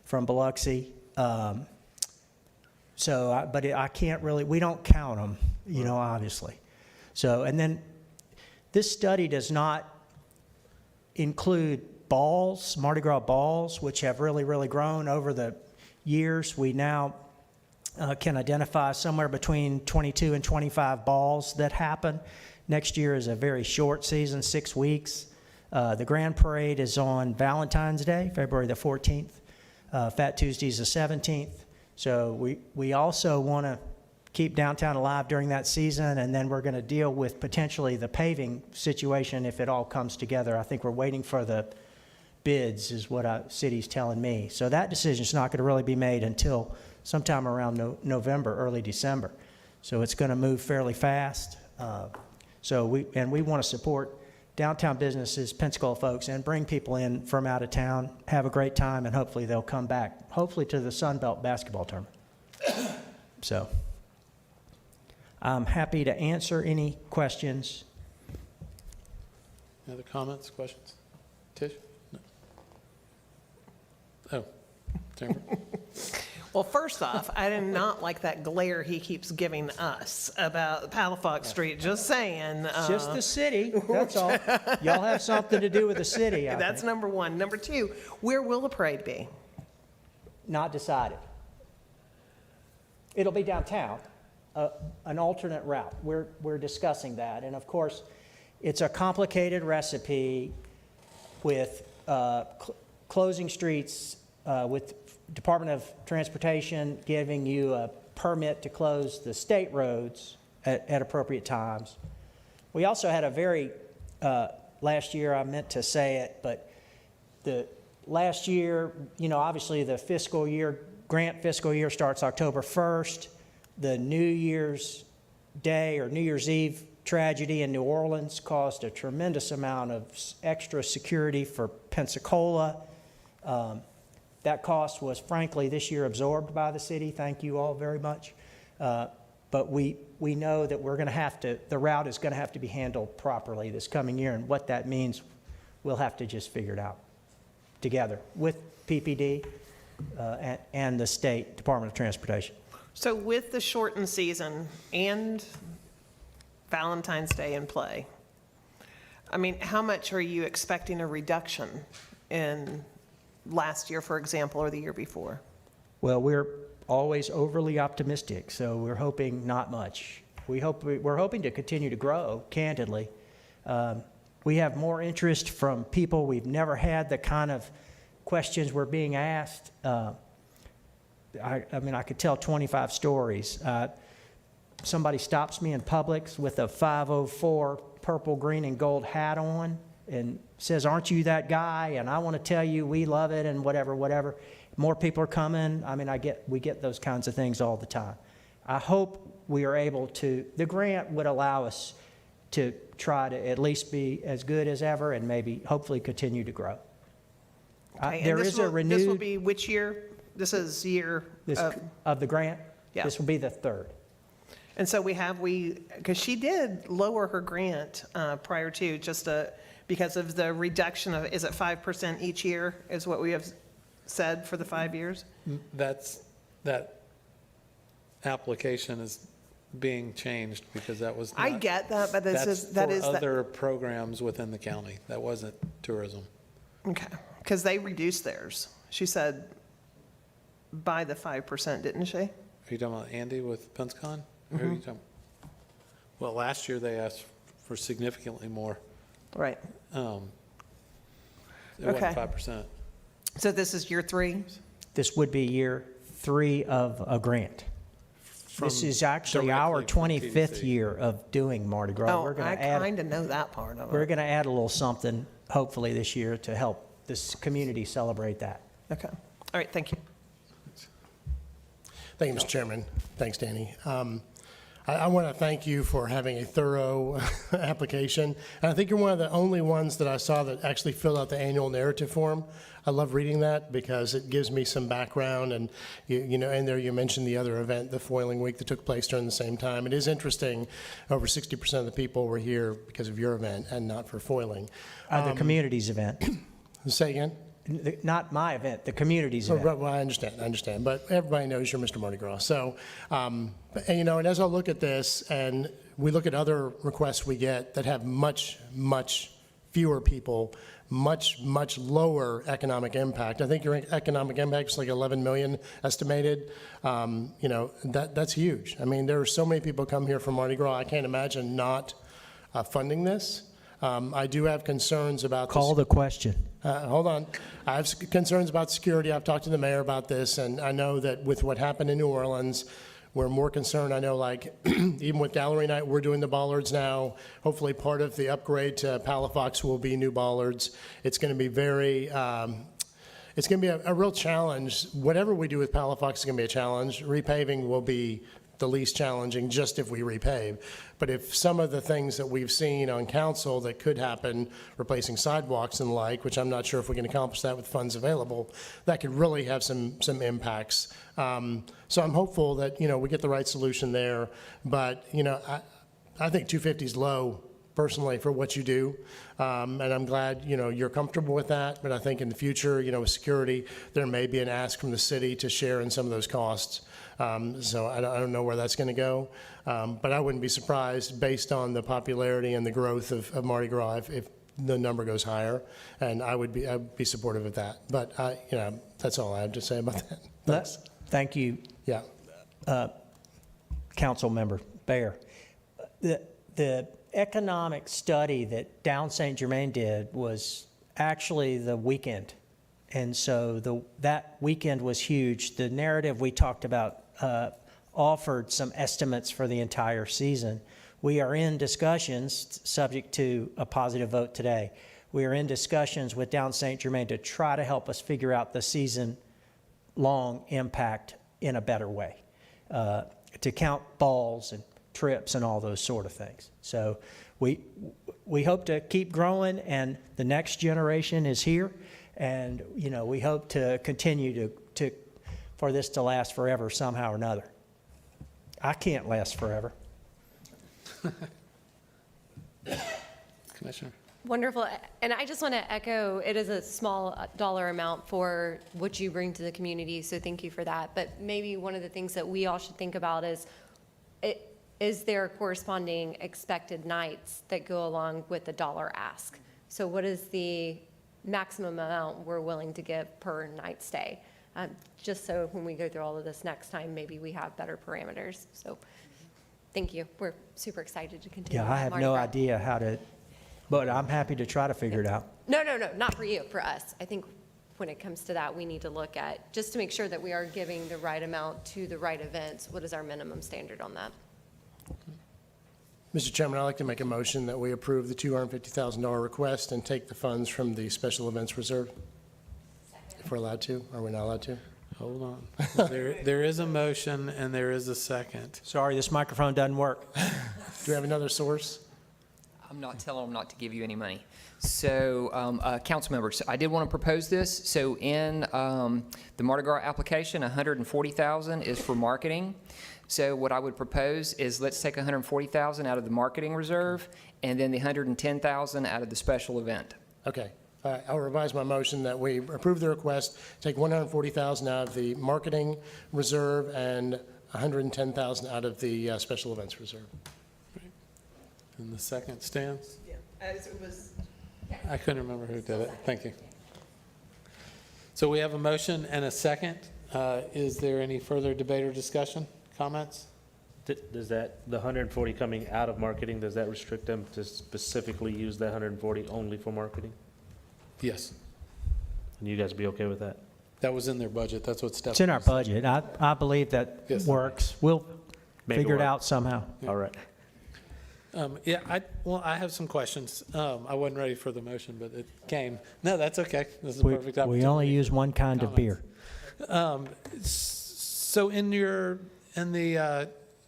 from Biloxi. But I can't really, we don't count them, obviously. So, and then this study does not include balls, Mardi Gras balls, which have really, really grown over the years. We now can identify somewhere between 22 and 25 balls that happen. Next year is a very short season, 6 weeks. The Grand Parade is on Valentine's Day, February the 14th. Fat Tuesday is the 17th. So we also want to keep downtown alive during that season, and then we're going to deal with potentially the paving situation if it all comes together. I think we're waiting for the bids is what city's telling me. So that decision's not going to really be made until sometime around November, early December. So it's going to move fairly fast. So we want to support downtown businesses, Pensacola folks, and bring people in from out of town, have a great time, and hopefully they'll come back, hopefully to the Sun Belt basketball tournament. So I'm happy to answer any questions. Any other comments, questions? Tish? No. Oh, Jennifer? Well, first off, I do not like that glare he keeps giving us about Palafox Street, just saying. It's just the city, that's all. Y'all have something to do with the city, I That's think. number one. Number two, where will the parade be? Not decided. It'll be downtown, an alternate route. We're discussing that. And of course, it's a complicated recipe with closing streets, with Department of Transportation giving you a permit to close the state roads at appropriate times. We also had a very, last year, I meant to say it, but the last year, obviously the grant fiscal year starts October 1st. The New Year's Day or New Year's Eve tragedy in New Orleans caused a tremendous amount of extra security for Pensacola. That cost was, frankly, this year absorbed by the city. Thank you all very much. But we know that the route is going to have to be handled properly this coming year. And what that means, we'll have to just figure it out together with PPD and the State Department of Transportation. So with the shortened season and Valentine's Day in play, I mean, how much are you expecting a reduction in last year, for example, or the year before? Well, we're always overly optimistic, so we're hoping not much. We're hoping to continue to grow, candidly. We have more interest from people. We've never had the kind of questions we're being asked. I mean, I could tell 25 stories. Somebody stops me in Publix with a 504 purple, green, and gold hat on and says, "Aren't you that guy?" And I want to tell you we love it and whatever. More people are coming. I mean, we get those kinds of things all the time. I hope we are able to, the grant would allow us to try to at least be as good as ever and maybe hopefully continue to grow. Okay, and There this is a will renewed, be which year? This is year of the grant? Yeah. This will be the third. And so because she did lower her grant prior to because of the reduction of, is it 5% each year is what we have said for the 5 years? That application is being changed because that was I not- get that, but that that's is for other programs within the county. That wasn't tourism. Okay, because they reduced theirs. She said by the 5%, didn't she? Are you talking about Andy with Pensacon? Or who are you talking? Well, last year they asked for significantly more. Right. It Okay. wasn't 5%. So this is year 3? This would be year 3 of a grant. This From- is actually our directly from 25th TDC. year of doing Mardi Gras. Oh, We're gonna I add- kind of know that part of We're it. going to add a little something, hopefully this year, to help this community celebrate that. Okay. All right, thank you. Thank you, Mr. Chairman. Thanks, Danny. I want to thank you for having a thorough application. And I think you're one of the only ones that I saw that actually filled out the annual narrative form. I love reading that because it gives me some background, and you know, in there you mentioned the other event, the Foiling Week that took place during the same time. It is interesting, over 60% of the people were here because of your event and not for foiling. The community's event. Say again? Not my event, the community's Oh, event. right, well, I understand, but everybody knows you're Mr. Mardi Gras. So, and, you know, and as I look at this, and we look at other requests we get that have much, much fewer people, much, much lower economic impact. I think your economic impact is like 11 million estimated. You know, that's huge. I mean, there are so many people come here for Mardi Gras, I can't imagine not funding this. I do have concerns about this. Call the question. Hold on. I have concerns about security. I've talked to the mayor about this, and I know that with what happened in New Orleans, we're more concerned. I know, like, even with Gallery Night, we're doing the bollards now. Hopefully, part of the upgrade to Palafox will be new bollards. It's going to be very, it's going to be a real challenge. Whatever we do with Palafox is going to be a challenge. Repaving will be the least challenging, just if we repave. But if some of the things that we've seen on council that could happen, replacing sidewalks and the like, which I'm not sure if we can accomplish that with funds available, that could really have some impacts. So I'm hopeful that, you know, we get the right solution there. But, you know, I think 250 is low, personally, for what you do. And I'm glad, you know, you're comfortable with that. But I think in the future, you know, with security, there may be an ask from the city to share in some of those costs. So I don't know where that's going to go. But I wouldn't be surprised, based on the popularity and the growth of Mardi Gras, if the number goes higher. And I'd be supportive of that. But, you know, that's all I have to say about that. Thanks. Thank you. Yeah. Council Member Baer. The economic study that Down St. Germain did was actually the weekend. And so that weekend was huge. The narrative we talked about offered some estimates for the entire season. We are in discussions, subject to a positive vote today. We are in discussions with Down St. Germain to try to help us figure out the season-long impact in a better way, to count balls and trips and all those sort of things. So we hope to keep growing, and the next generation is here. And, you know, we hope to continue to for this to last forever somehow or another. I can't last forever. Commissioner. Wonderful. And I just want to echo, it is a small dollar amount for what you bring to the community, so thank you for that. But maybe one of the things that we all should think about is there corresponding expected nights that go along with the dollar ask? So what is the maximum amount we're willing to give per night stay? Just so when we go through all of this next time, maybe we have better parameters. So thank you. We're super excited to continue. Yeah, I have no idea how to, but I'm happy to try to figure it out. No, not for you, for us. I think when it comes to that, we need to look at, just to make sure that we are giving the right amount to the right events, what is our minimum standard on that? Mr. Chairman, I'd like to make a motion that we approve the $250,000 request and take the funds from the Special Events Reserve. If we're allowed to, are we not allowed to? Hold on. There is a motion and there is a second. Sorry, this microphone doesn't work. Do we have another source? I'm not telling them not to give you any money. So, council members, I did want to propose this. So in the Mardi Gras application, $140,000 is for marketing. So what I would propose is let's take $140,000 out of the marketing reserve and then the $110,000 out of the special event. Okay. I'll revise my motion that we approve the request, take $140,000 out of the marketing reserve and $110,000 out of the special events reserve. And the second stands? Yeah, as it was. I couldn't remember who did it. Thank you. So we have a motion and a second. Is there any further debate or discussion, comments? Does that, the 140 coming out of marketing, does that restrict them to specifically use that 140 only for marketing? Yes. And you guys be okay with that? That was in their budget. That's what Stephanie It's in our said. budget. I believe that Yes. works. We'll Make it figure it work. out somehow. All right. Yeah, I have some questions. I wasn't ready for the motion, but it came. No, that's okay. This is a perfect opportunity. We only use one kind of beer. So in the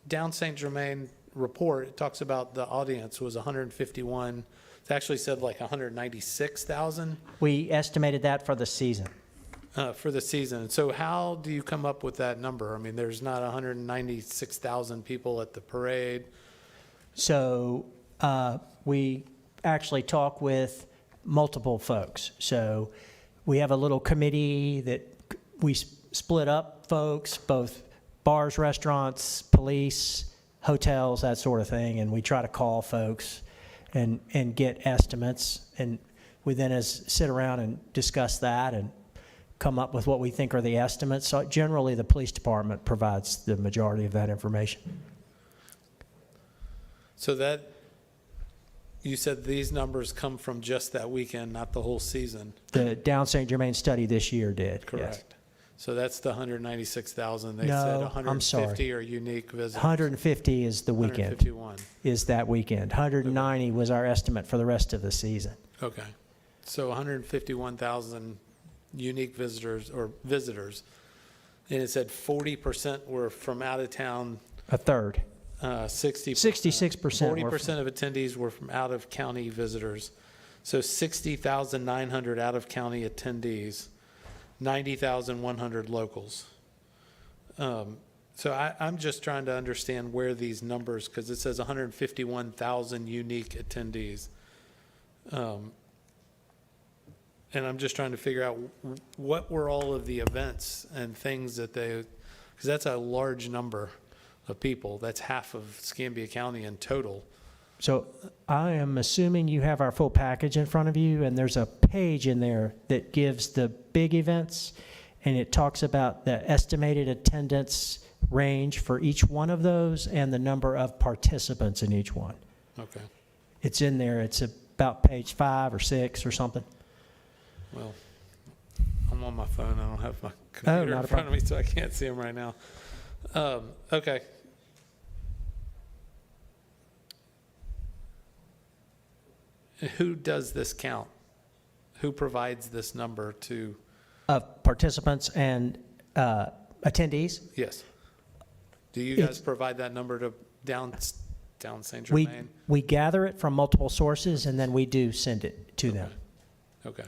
Down St. Germain report, it talks about the audience was 151. It actually said like 196,000 We estimated that for the season. for the season. So how do you come up with that number? I mean, there's not 196,000 people at the parade. So we actually talk with multiple folks. So we have a little committee that we split up folks, both bars, restaurants, police, hotels, that sort of thing, and we try to call folks and get estimates. And we then sit around and discuss that and come up with what we think are the estimates. So generally, the police department provides the majority of that information. So that, you said these numbers come from just that weekend, not the whole season. The Down St. Germain study this year did, yes. Correct. So that's the 196,000. They No, said I'm sorry. 150 are unique visitors. 150 is the weekend. 151. Is that weekend. 190 was our estimate for the rest of the season. Okay. So 151,000 unique visitors. And it said 40% were from out of town. A third. 66%. 40% 40% of attendees were from out of county visitors. So 60,900 out of county attendees, 90,100 locals. So I'm just trying to understand where these numbers, because it says 151,000 unique attendees. And I'm just trying to figure out what were all of the events and things that they, because that's a large number of people. That's half of Escambia County in total. So I am assuming you have our full package in front of you, and there's a page in there that gives the big events, and it talks about the estimated attendance range for each one of those and the number of participants in each one. Okay. It's in there. It's about page 5 or 6 or something. Well, I'm on my phone. I don't have my computer not in a front of me, so I can't see them right now. Okay. Who does this count? Who provides this number to? Of participants and attendees? Yes. Do you guys provide that number to down St. Germain? We gather it from multiple sources, and then we do send it to them. Okay.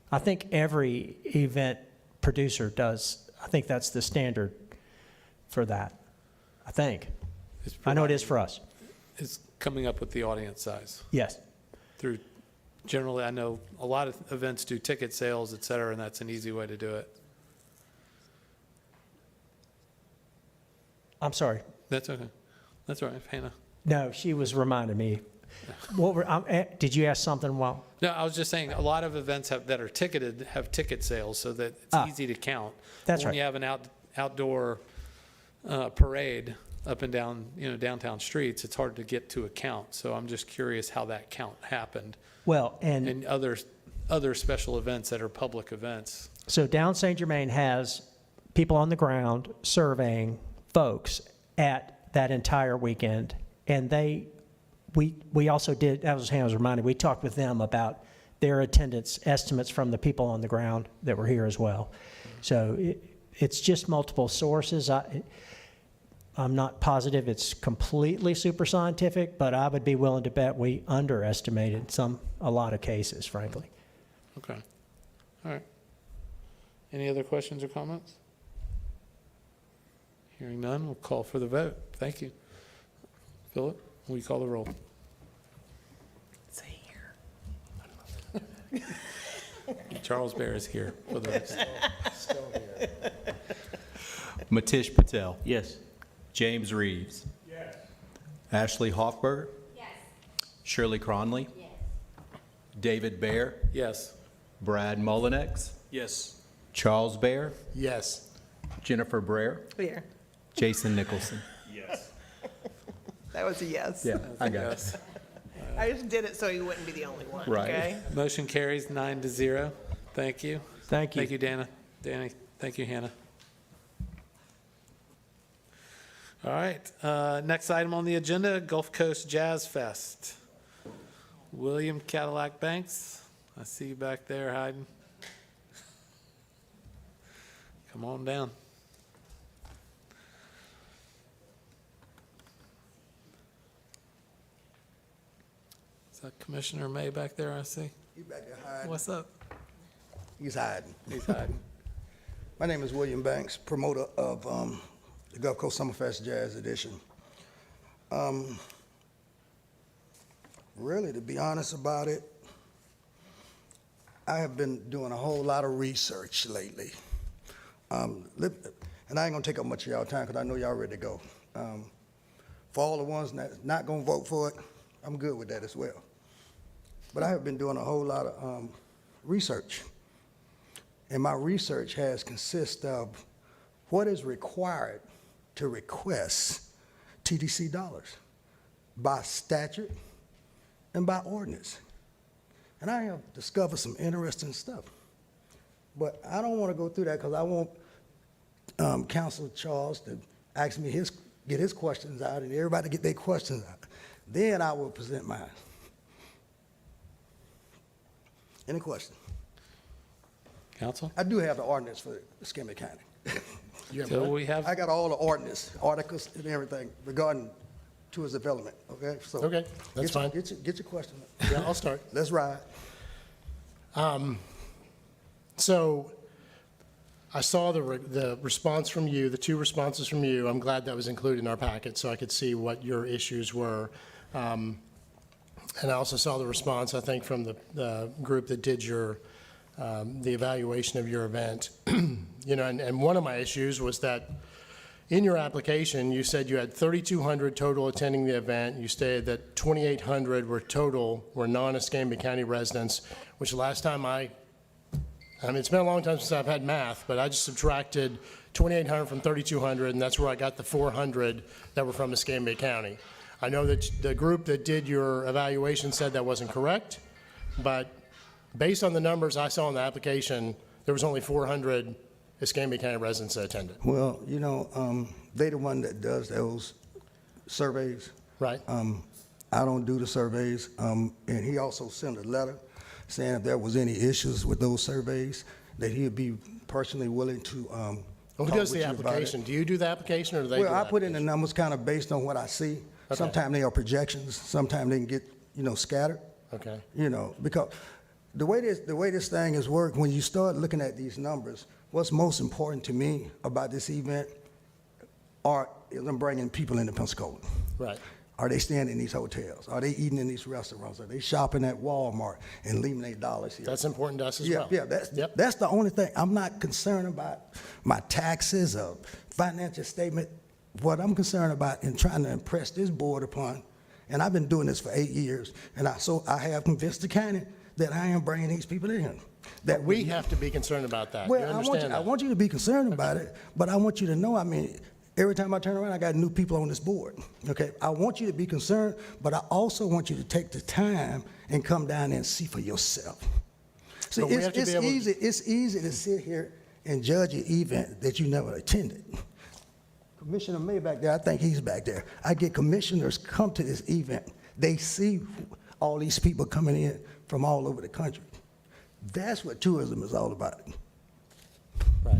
I think every event producer does. I think that's the standard for that. I think. I know it is for us. Is coming up with the audience size. Yes. Through, generally, I know a lot of events do ticket sales, et cetera, and that's an easy way to do it. I'm sorry. That's okay. That's all right, Hannah. No, she was reminding me. Did you ask something while? No, I was just saying, a lot of events that are ticketed have ticket sales so that it's easy to count. That's When right. you have an outdoor parade up and down, downtown streets, it's hard to get to a count. So I'm just curious how that count happened. Well, And other special events that are public events. So Down St. Germain has people on the ground surveying folks at that entire weekend. And we also did, as Hannah was reminded, we talked with them about their attendance estimates from the people on the ground that were here as well. So it's just multiple sources. I'm not positive it's completely super scientific, but I would be willing to bet we underestimated a lot of cases, frankly. Okay. All right. Any other questions or comments? Hearing none, we'll call for the vote. Thank you. Philip, will you call the roll? Say here. Charles Bear is here for the rest. Matish Patel. Yes. James Reeves. Yes. Ashley Hoffberger. Yes. Shirley Cronley. Yes. David Bear. Yes. Brad Mullinex. Yes. Charles Bear. Yes. Jennifer Brer. Here. Jason Nicholson. Yes. That was a yes. Yeah, I got it. Yes. I just did it so you wouldn't be the only one, Right. okay? Motion carries 9-0. Thank you. Thank you. Thank you, Danny. Thank you, Hannah. All right, next item on the agenda, Gulf Coast Jazz Fest. William Cadillac Banks, I see you back there hiding. Come on down. Is that Commissioner May back there, I see? He's back there hiding. What's up? He's hiding. He's hiding. My name is William Banks, promoter of the Gulf Coast Summerfest Jazz Edition. Really, to be honest about it, I have been doing a whole lot of research lately. And I ain't gonna take up much of y'all time because I know y'all ready to go. For all the ones that's not gonna vote for it, I'm good with that as well. But I have been doing a whole lot of research. And my research has consisted of what is required to request TDC dollars by statute and by ordinance. And I have discovered some interesting stuff. But I don't want to go through that because I want Councilor Charles to ask me get his questions out and everybody get their questions out. Then I will present mine. Any questions? Council? I do have the ordinance for Escambia County. So we have, I got all the ordinance, articles and everything regarding tourist development, okay? So Okay, that's fine. Get your question. Yeah, I'll start. Let's ride. So I saw the response from you, the two responses from you. I'm glad that was included in our packet so I could see what your issues were. And I also saw the response, I think, from the group that did your, the evaluation of your event. You know, and one of my issues was that in your application, you said you had 3,200 total attending the event. You stated that 2,800 were non-Escambia County residents, which last time I mean, it's been a long time since I've had math, but I just subtracted 2,800 from 3,200, and that's where I got the 400 that were from Escambia County. I know that the group that did your evaluation said that wasn't correct, but based on the numbers I saw in the application, there was only 400 Escambia County residents that attended. Well, you know, they the one that does those surveys. Right. I don't do the surveys. And he also sent a letter saying if there was any issues with those surveys, that he'd be personally willing to Who talk does with the you about it. application? Do you do the application or do they do Well, I the put in the numbers kind of based on what I see. Okay. Sometimes they are projections, sometimes they can get, you know, scattered. Okay. You know, because the way this thing is worked, when you start looking at these numbers, what's most important to me about this event is them bringing people into Pensacola. Right. Are they staying in these hotels? Are they eating in these restaurants? Are they shopping at Walmart and leaving their dollars here? That's important to us as Yeah, well. yeah, that's the only thing. I'm not concerned about my taxes or financial statement. What I'm concerned about in trying to impress this board upon, and I've been doing this for 8 years, and I have convinced the county that I am bringing these people in. That We have to be concerned about that. Well, You I understand that? want you to be concerned about it, but I want you to know, I mean, every time I turn around, I got new people on this board, okay? I want you to be concerned, but I also want you to take the time and come down and see for yourself. See, But we have to be able to- it's easy to sit here and judge an event that you never attended. Commissioner May back there, I think he's back there. I get commissioners come to this event. They see all these people coming in from all over the country. That's what tourism is all about. Right.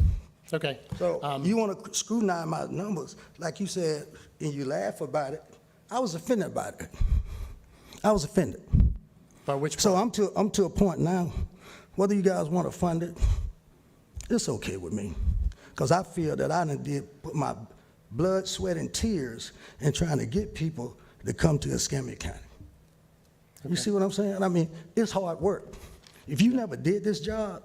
Okay. So you want to scrutinize my numbers, like you said, and you laugh about it. I was offended by it. I was offended. By which So I'm to a point now, whether you guys want to fund it, it's okay with me. Because I feel that I done put my blood, sweat, and tears in trying to get people to come to Escambia County. You see what I'm saying? I mean, it's hard work. If you never did this job,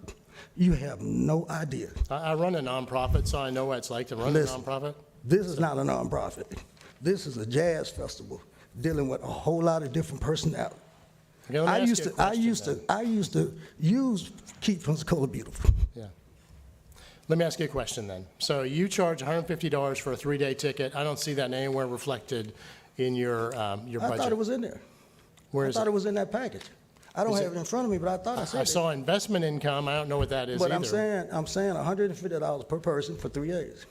you have no idea. I run a nonprofit, so I know what it's like to run Listen, a nonprofit. This is not a nonprofit. This is a jazz festival dealing with a whole lot of different personalities. Okay, let me I ask used you a to use Keep Pensacola Beautiful. Yeah. Let me ask you a question then. So you charge $150 for a 3-day ticket. I don't see that anywhere reflected in your budget. I thought it was in there. Where I is thought it? it was in that package. I don't Is have it- it in front of me, but I thought I said I it. saw investment income. I don't know what that is But either. I'm saying $150 per person for 3 days.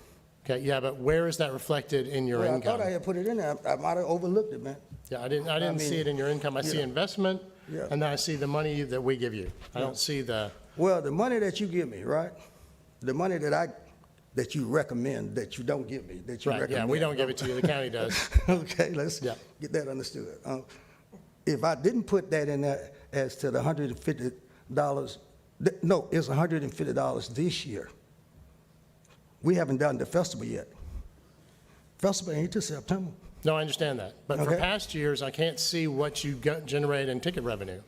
Okay, yeah, but where is that reflected in your Well, I income? thought I had put it in there. I might have overlooked it, man. Yeah, I didn't see it in your income. I see yeah. investment, Yeah. and then I see the money that we give you. I Yeah. don't see the, Well, the money that you give me, right? The money that you recommend, that you don't give me, that you right, recommend. yeah, we don't give it to you. The county does. Okay, let's Yeah. get that understood. If I didn't put that in there as to the $150, no, it's $150 this year. We haven't done the festival yet. Festival ain't till September. No, I understand that. But for Okay. past years, I can't see what you generate in ticket revenue.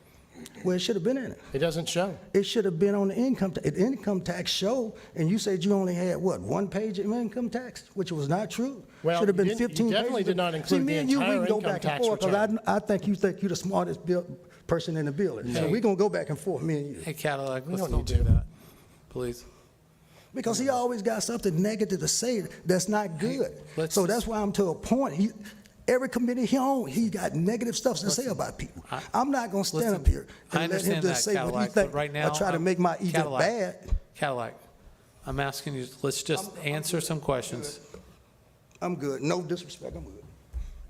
Well, it should have been in it. It doesn't show. It should have been on the income tax show, and you said you only had, what, one page of income tax, which was not true. Well, Should have been you didn't- 15 you pages. definitely did not See, include me the and you, we entire can go income back and tax forth, because return. I think you think you're the smartest person in the building. So we're going to go back and forth, me and you. Hey, Cadillac, let's don't don't need do to. that, please. Because he always got something negative to say that's not good. let's So just- that's why I'm to a point. Every committee he on, he got negative stuff to say about people. I'm not going to stand listen, up here I and let him understand just that, say what he Cadillac, think but right now, or try to make my event Cadillac, bad. Cadillac, I'm asking you, let's just answer some questions. I'm good. No disrespect, I'm good.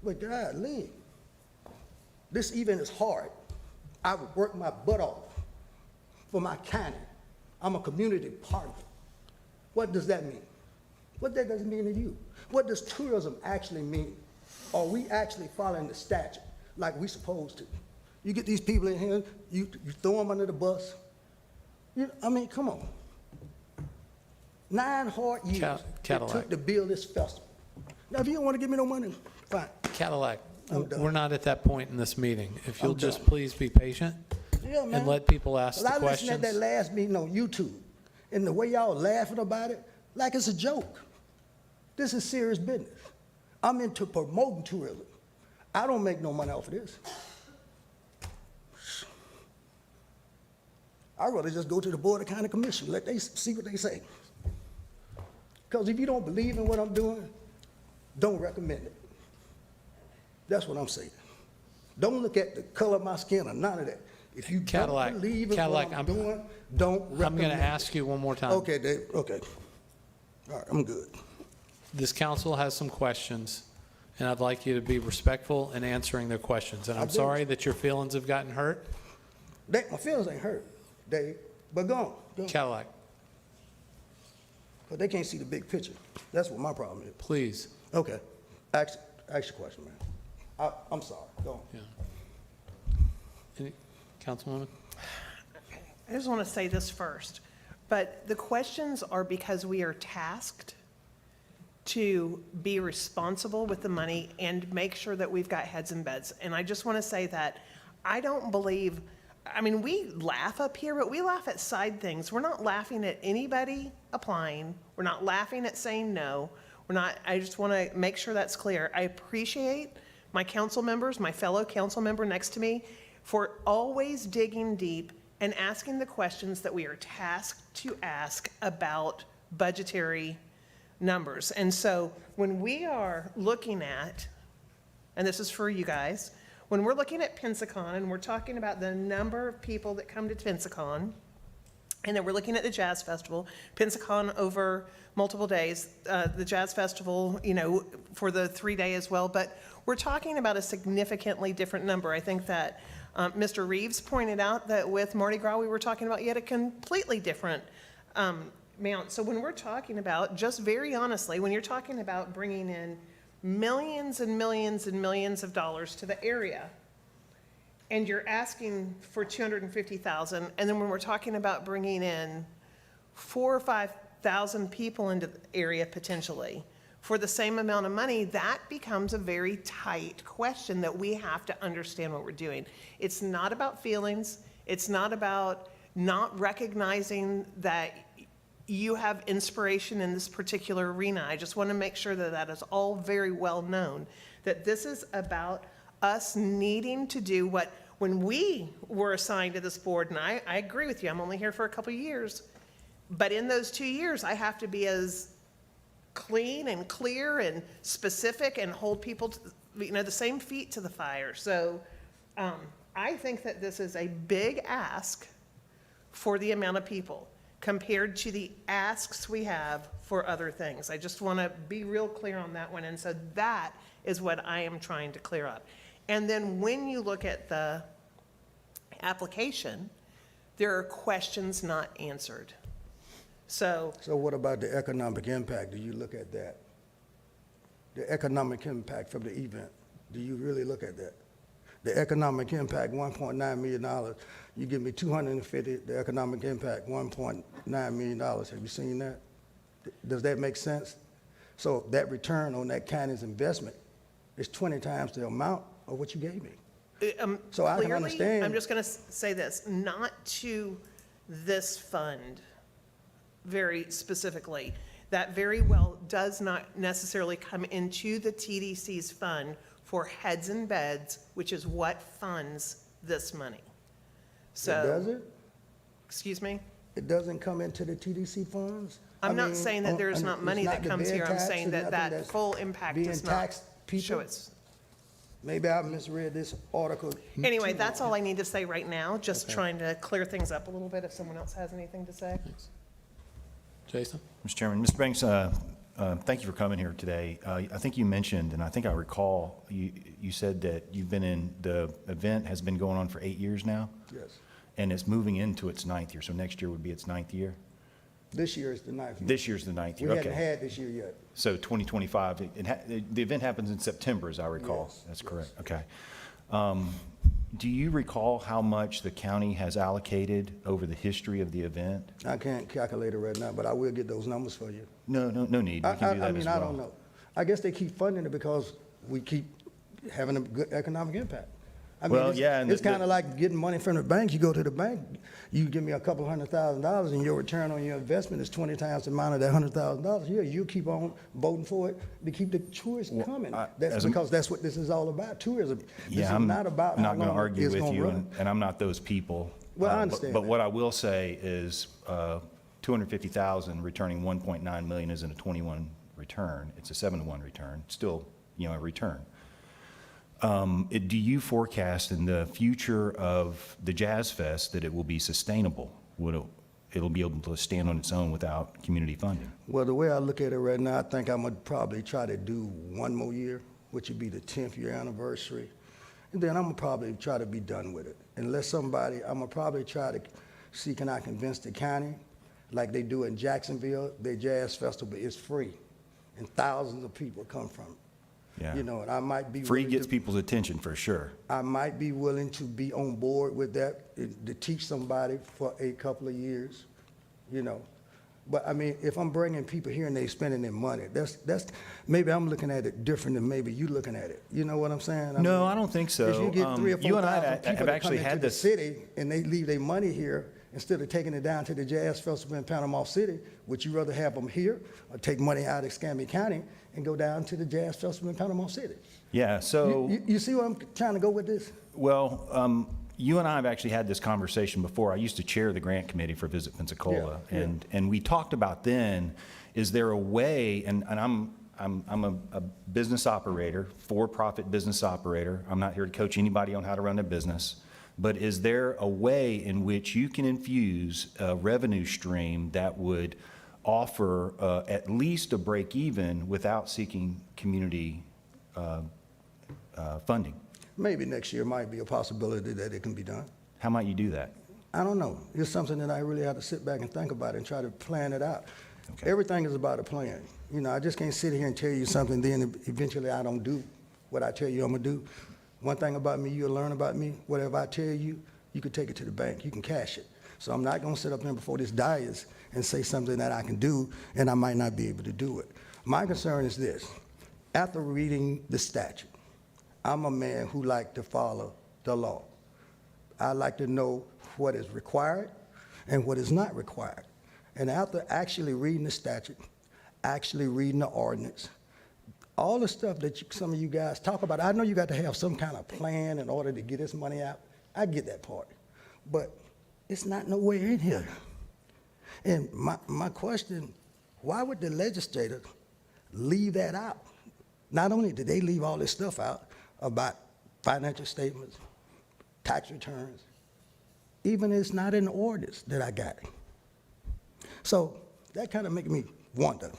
But God, Lee, this event is hard. I would work my butt off for my county. I'm a community partner. What does that mean? What that does it mean to you? What does tourism actually mean? Are we actually following the statute like we supposed to? You get these people in here, you throw them under the bus. I mean, come on. 9 hard years it Cadillac. took to build this festival. Now, if you don't want to give me no money, fine. Cadillac, I'm done. we're not at that point in this meeting. If you'll I'm just done. please be patient Yeah, man. and let people ask the Well, I listened at questions. that last meeting on YouTube, and the way y'all laughing about it, like it's a joke. This is serious business. I'm into promoting tourism. I don't make no money off of this. I'd rather just go to the Board of County Commission, let they see what they say. Because if you don't believe in what I'm doing, don't recommend it. That's what I'm saying. Don't look at the color of my skin or none of that. If you Cadillac, don't believe in Cadillac, what I'm doing, don't recommend I'm going to it. ask you one more time. Okay, Dave, okay. All right, I'm good. This council has some questions, and I'd like you to be respectful in answering their questions. And I'm do. sorry that your feelings have gotten hurt. My feelings ain't hurt, Dave, but go on. Cadillac, But they can't see the big picture. That's what my problem is. please. Okay, ask your question, man. I'm sorry, go on. Any- Councilwoman? I just want to say this first, but the questions are because we are tasked to be responsible with the money and make sure that we've got heads in beds. And I just want to say that I don't believe, I mean, we laugh up here, but we laugh at side things. We're not laughing at anybody applying. We're not laughing at saying no. We're not, I just want to make sure that's clear. I appreciate my council members, my fellow council member next to me, for always digging deep and asking the questions that we are tasked to ask about budgetary numbers. And so when we are looking at, and this is for you guys, when we're looking at Pensacon and we're talking about the number of people that come to Pensacon, and then we're looking at the Jazz Festival, Pensacon over multiple days, the Jazz Festival, for the 3-day as well, but we're talking about a significantly different number. I think that Mr. Reeves pointed out that with Mardi Gras, we were talking about yet a completely different amount. So when we're talking about, just very honestly, when you're talking about bringing in millions and millions and millions of dollars to the area, and you're asking for $250,000, and then when we're talking about bringing in 4,000 or 5,000 people into the area potentially for the same amount of money, that becomes a very tight question that we have to understand what we're doing. It's not about feelings. It's not about not recognizing that you have inspiration in this particular arena. I just want to make sure that that is all very well known, that this is about us needing to do what, when we were assigned to this board, and I agree with you, I'm only here for a couple of years, but in those 2 years, I have to be as clean and clear and specific and hold people to, the same feet to the fire. So I think that this is a big ask for the amount of people compared to the asks we have for other things. I just want to be real clear on that one. And so that is what I am trying to clear up. And then when you look at the application, there are questions not answered. So what about the economic impact? Do you look at that? The economic impact from the event, do you really look at that? The economic impact, $1.9 million. You give me 250, the economic impact, $1.9 million. Have you seen that? Does that make sense? So that return on that county's investment is 20 times the amount of what you gave me. So I can Clearly, understand. I'm just going to say this, not to this fund very specifically. That very well does not necessarily come into the TDC's fund for heads and beds, which is what funds this money. So. Does it? Excuse me? It doesn't come into the TDC funds? I'm not saying that there's not money that comes here. I'm saying that that that's full impact being does not taxed people? show its. Maybe I misread this article. Anyway, that's all I need to say right now, just trying to clear things up a little bit if someone else has anything to say. Jason? Mr. Chairman, Mr. Banks, thank you for coming here today. I think you mentioned, and I think I recall, you said that you've been in, the event has been going on for 8 years now? Yes. And it's moving into its 9th year, so next year would be its 9th year? This year is the 9th year. This year's the 9th year, We okay. hadn't had this year yet. So 2025, the event happens in September, as I recall? Yes, That's correct, okay. Do you recall how much the county has allocated over the history of the event? I can't calculate it right now, but I will get those numbers for you. No need, we can do that as well. I don't know. I guess they keep funding it because we keep having a good economic impact. I mean, Well, it's, yeah, and it's the- kind of like getting money from the bank. You go to the bank, you give me a couple $100,000, and your return on your investment is 20 times the amount of that $100,000. Yeah, you keep on voting for it to keep the tourists coming. That's because that's what this is all about, tourism. This is I'm not about not how going to long argue it's with gonna you, run. and I'm not those people. Well, I But- understand But that. what I will say is, $250,000 returning $1.9 million isn't a 21 return, it's a 7-to-1 return, still, a return. Do you forecast in the future of the Jazz Fest that it will be sustainable? It'll be able to stand on its own without community funding? Well, the way I look at it right now, I think I'm gonna probably try to do one more year, which would be the 10th year anniversary. And then I'm gonna probably try to be done with it. Unless I'm gonna probably try to see, can I convince the county, like they do in Jacksonville, their jazz festival is free, and thousands of people come from it. Yeah. And I might be Free willing gets to- people's attention for sure. I might be willing to be on board with that, to teach somebody for a couple of years, But I mean, if I'm bringing people here and they spending their money, that's, maybe I'm looking at it different than maybe you looking at it. You know what I'm saying? No, I don't think so. If you get 3,000 or You and I 4,000 have people that actually come had into the this- city and they leave their money here, instead of taking it down to the Jazz Festival in Panama City, would you rather have them here or take money out of Escambia County and go down to the Jazz Festival in Panama City? Yeah, so. You see where I'm trying to go with this? Well, you and I have actually had this conversation before. I used to chair the grant committee for Visit Pensacola, Yeah, yeah. and we talked about then, is there a way, and I'm a business operator, for-profit business operator. I'm not here to coach anybody on how to run a business, but is there a way in which you can infuse a revenue stream that would offer at least a break even without seeking community funding? Maybe next year might be a possibility that it can be done. How might you do that? I don't know. It's something that I really have to sit back and think about and try to plan it out. Everything is about a plan. I just can't sit here and tell you something, then eventually I don't do what I tell you I'm gonna do. One thing about me, you'll learn about me, whatever I tell you, you can take it to the bank, you can cash it. So I'm not gonna sit up here before this dais and say something that I can do, and I might not be able to do it. My concern is this: after reading the statute, I'm a man who like to follow the law. I like to know what is required and what is not required. And after actually reading the statute, actually reading the ordinance, all the stuff that some of you guys talk about, I know you got to have some kind of plan in order to get this money out. I get that part. But it's not nowhere in here. And my question, why would the legislator leave that out? Not only did they leave all this stuff out about financial statements, tax returns, even it's not in the ordinance that I got. So that kind of makes me wonder.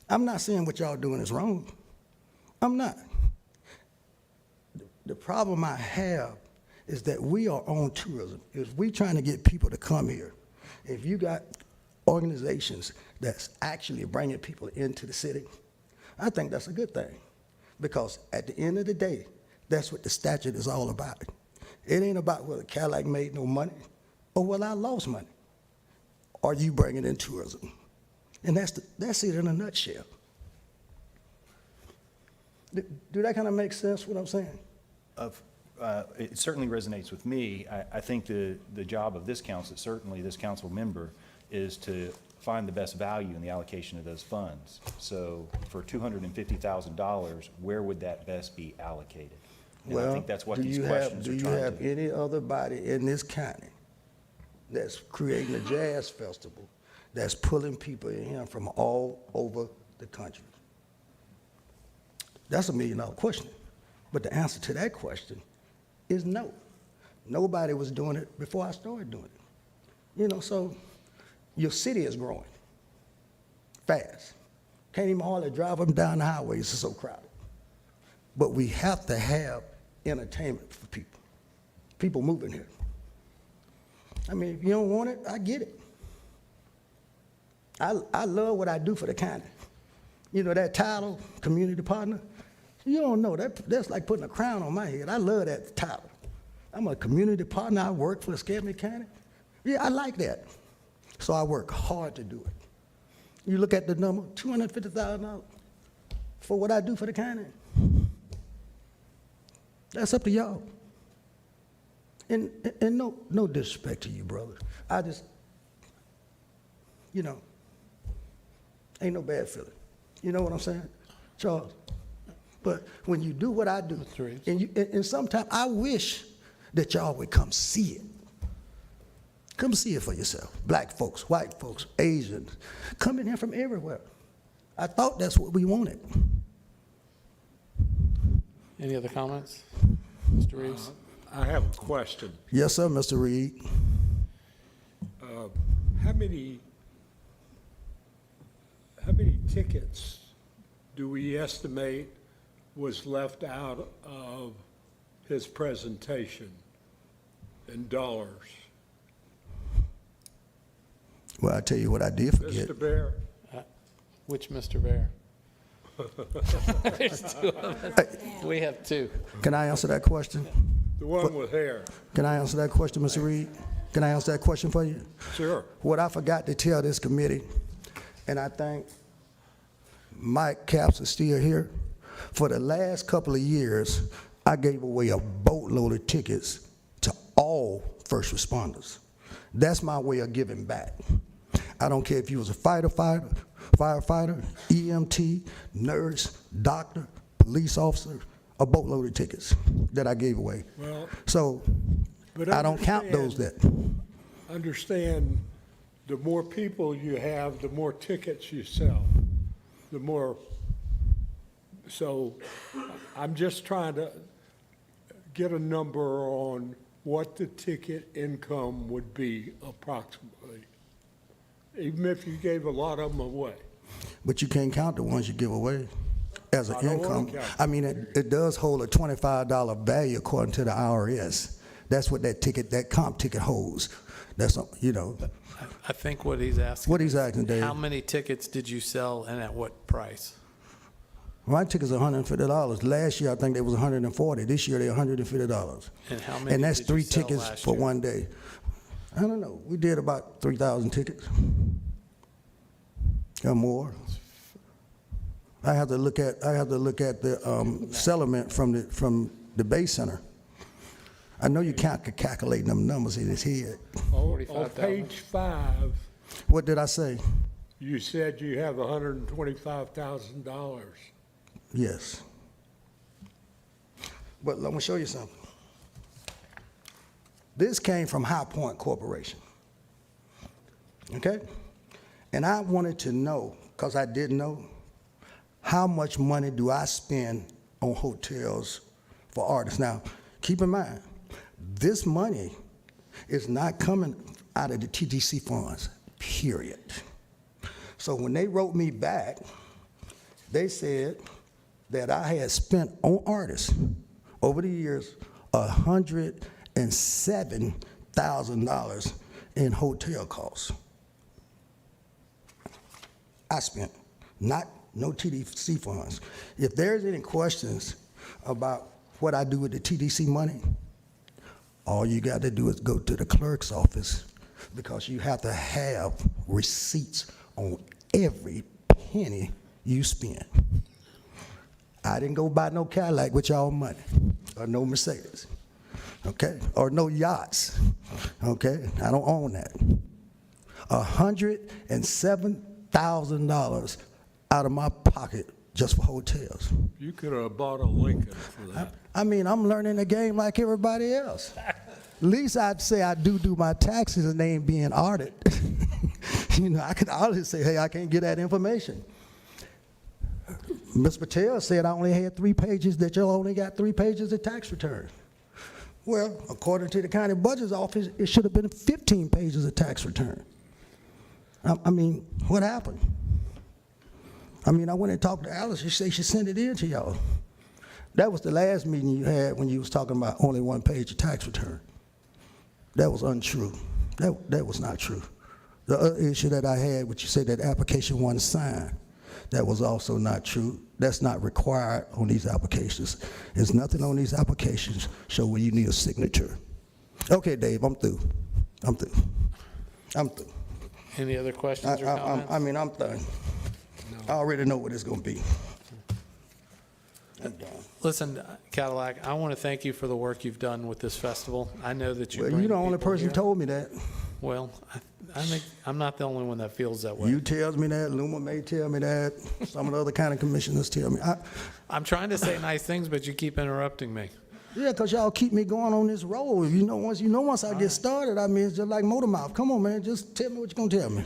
I'm not saying what y'all doing is wrong. I'm not. The problem I have is that we are on tourism. If we trying to get people to come here, if you got organizations that's actually bringing people into the city, I think that's a good thing. Because at the end of the day, That's what the statute is all about. It ain't about whether Cadillac made no money or whether I lost money or you bringing in tourism. And that's it in a nutshell. Do that kind of make sense, what I'm saying? It certainly resonates with me. I think the job of this council, certainly this council member, is to find the best value in the allocation of those funds. So for $250,000, where would that best be allocated? And I think that's what these questions are trying to. Do you have any other body in this county that's creating a jazz festival that's pulling people in here from all over the country? That's $1 million question. But the answer to that question is no. Nobody was doing it before I started doing it. You know, so your city is growing fast. Can't even hardly drive them down the highways, it's so crowded. But we have to have entertainment for people. People moving here. I mean, if you don't want it, I get it. I love what I do for the county. You know, that title, community partner, you don't know, that's like putting a crown on my head. I love that title. I'm a community partner, I work for Escambia County. Yeah, I like that. So I work hard to do it. You look at the number, $250,000 for what I do for the county. That's up to y'all. And no disrespect to you, brother. I just, you know, ain't no bad feeling. You know what I'm saying, Charles? But when you do what I do, and sometimes I wish that y'all would come see it. Come see it for yourself. Black folks, white folks, Asians, coming here from everywhere. I thought that's what we wanted. Any other comments? Mr. Reeves? I have a question. Yes, sir, Mr. Reed. How many tickets do we estimate was left out of his presentation in dollars? Well, I tell you what I did forget. Mr. Bear? Which Mr. Bear? There's two of us. We have two. Can I answer that question? The one with hair. Can I answer that question, Mr. Reed? Can I answer that question for you? Sure. What I forgot to tell this committee, and I think Mike Capps is still here, for the last couple of years, I gave away a boatload of tickets to all first responders. That's my way of giving back. I don't care if you was a firefighter, EMT, nurse, doctor, police officer, a boatload of tickets that I gave away. Well, so I don't count those that. Understand, the more people you have, the more tickets you sell, the more. So I'm just trying to get a number on what the ticket income would be approximately, even if you gave a lot of them away. But you can't count the ones you give away as an I don't wanna income. count. I mean, it does hold a $25 value according to the IRS. That's what that ticket, that comp ticket holds. That's, you know. I think what he's asking. What he's asking, Dave. How many tickets did you sell and at what price? My ticket's $150. Last year, I think they was $140. This year, they're $150. And how many And that's did you 3 sell tickets last for year? one day. I don't know. We did about 3,000 tickets. Or more. I have to look at the settlement from the Bay Center. I know you can't calculate them numbers in his head. On page 5, What did I say? you said you have $125,000. Yes. But let me show you something. This came from High Point Corporation. Okay? And I wanted to know, because I didn't know, how much money do I spend on hotels for artists? Now, keep in mind, this money is not coming out of the TTC funds, period. So when they wrote me back, they said that I had spent on artists over the years $107,000 in hotel costs. I spent, no TTC funds. If there's any questions about what I do with the TDC money, all you got to do is go to the clerk's office because you have to have receipts on every penny you spend. I didn't go buy no Cadillac with y'all money, or no Mercedes, okay, or no yachts, okay? I don't own that. $107,000 out of my pocket just for hotels. You could have bought a Lincoln for that. I mean, I'm learning the game like everybody else. At least I'd say I do my taxes and they ain't being audited. You know, I could always say, hey, I can't get that information. Ms. Patel said I only had 3 pages, that you only got 3 pages of tax returns. Well, according to the county budget's office, it should have been 15 pages of tax return. I mean, what happened? I mean, I went and talked to Alice. She said she sent it in to y'all. That was the last meeting you had when you was talking about only 1 page of tax return. That was untrue. That was not true. The other issue that I had, which you said that application wasn't signed, that was also not true. That's not required on these applications. There's nothing on these applications show where you need a signature. Okay, Dave, I'm through. I'm through. I'm through. Any other questions or comments? I mean, I'm done. I already know what it's going to be. I'm done. Listen, Cadillac, I want to thank you for the work you've done with this festival. I know that you Well, bring you're the only people person here. told me that. Well, I think I'm not the only one that feels that way. You tells me that. Luma may tell me that. Some of the other county commissioners tell me. I'm trying to say nice things, but you keep interrupting me. Yeah, because y'all keep me going on this road. Once I get started, I mean, it's just like motor mouth. Come on, man, just tell me what you're going to tell me.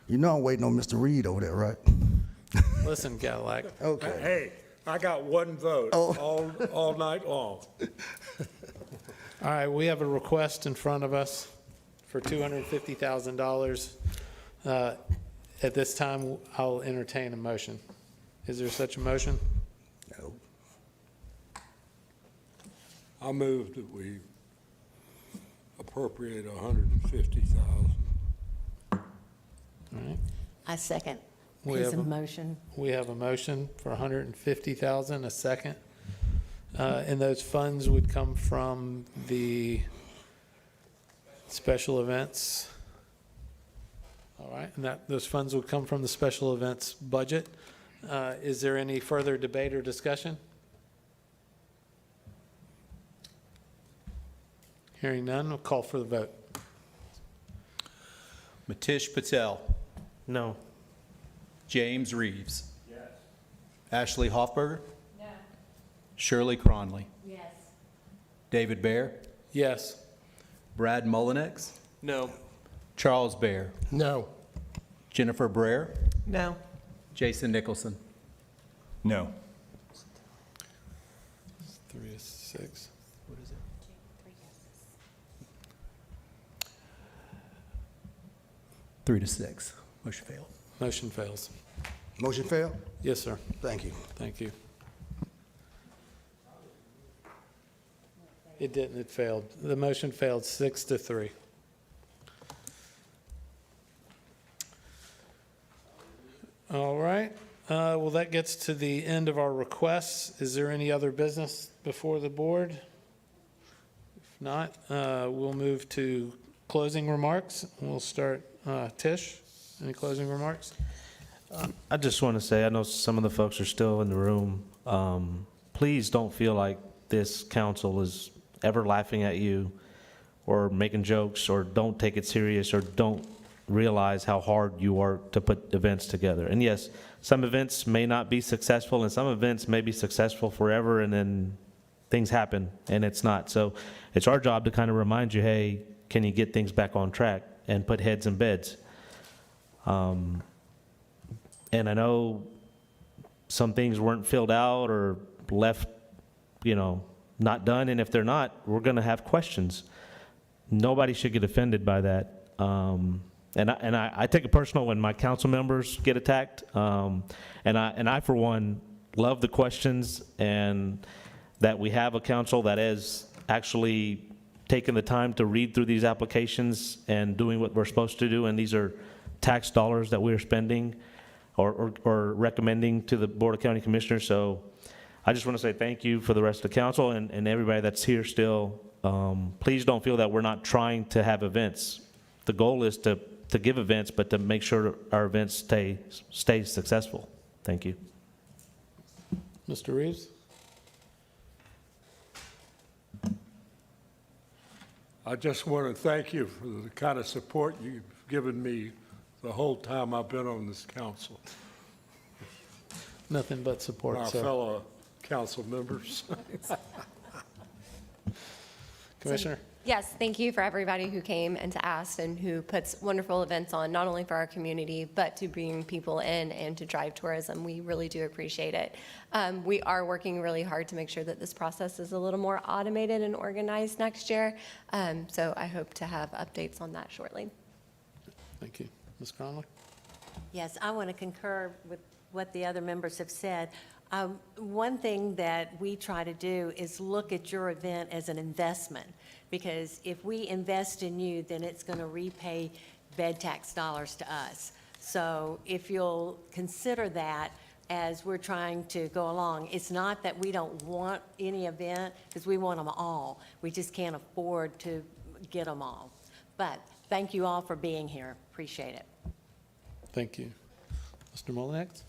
You know I'm waiting on Mr. Reed over there, right? Listen, Cadillac. Okay. Hey, I got 1 vote all night long. All right, we have a request in front of us for $250,000. At this time, I'll entertain a motion. Is there such a motion? No. I move that we appropriate $150,000. All right. I second We his have a- motion. We have a motion for $150,000, a second. And those funds would come from the special events. All right, and those funds would come from the special events budget. Is there any further debate or discussion? Hearing none, we'll call for the vote. Matish Patel. No. James Reeves. Yes. Ashley Hoffberger. No. Shirley Cronley. Yes. David Bear. Yes. Brad Mullinex. No. Charles Bear. No. Jennifer Brer. No. Jason Nicholson. No. 3 to 6. What is it? 3 to 6. Motion failed. Motion fails. Motion failed? Yes, sir. Thank you. Thank you. It didn't, it failed. The motion failed 6 to 3. All right, well, that gets to the end of our requests. Is there any other business before the board? If not, we'll move to closing remarks. We'll start, Tish, any closing remarks? I just want to say, I know some of the folks are still in the room. Please don't feel like this council is ever laughing at you or making jokes, or don't take it serious, or don't realize how hard you work to put events together. And yes, some events may not be successful, and some events may be successful forever, and then things happen and it's not. So it's our job to kind of remind you, hey, can you get things back on track and put heads in beds? And I know some things weren't filled out or left, not done, and if they're not, we're gonna have questions. Nobody should get offended by that. And I take it personal when my council members get attacked. And I, for one, love the questions, and that we have a council that has actually taken the time to read through these applications and doing what we're supposed to do. And these are tax dollars that we're spending or recommending to the Board of County Commissioners. So I just want to say thank you for the rest of the council and everybody that's here still. Please don't feel that we're not trying to have events. The goal is to give events, but to make sure our events stay successful. Thank you. Mr. Reeves? I just want to thank you for the kind of support you've given me the whole time I've been on this council. Nothing but support, Our sir. fellow council members. Commissioner? Yes, thank you for everybody who came and to ask and who puts wonderful events on, not only for our community, but to bring people in and to drive tourism. We really do appreciate it. We are working really hard to make sure that this process is a little more automated and organized next year. So I hope to have updates on that shortly. Thank you. Ms. Conley? Yes, I want to concur with what the other members have said. One thing that we try to do is look at your event as an investment, because if we invest in you, then it's going to repay bed tax dollars to us. So if you'll consider that as we're trying to go along, it's not that we don't want any event, because we want them all. We just can't afford to get them all. But thank you all for being here. Appreciate it. Thank you. Mr. Mullinex?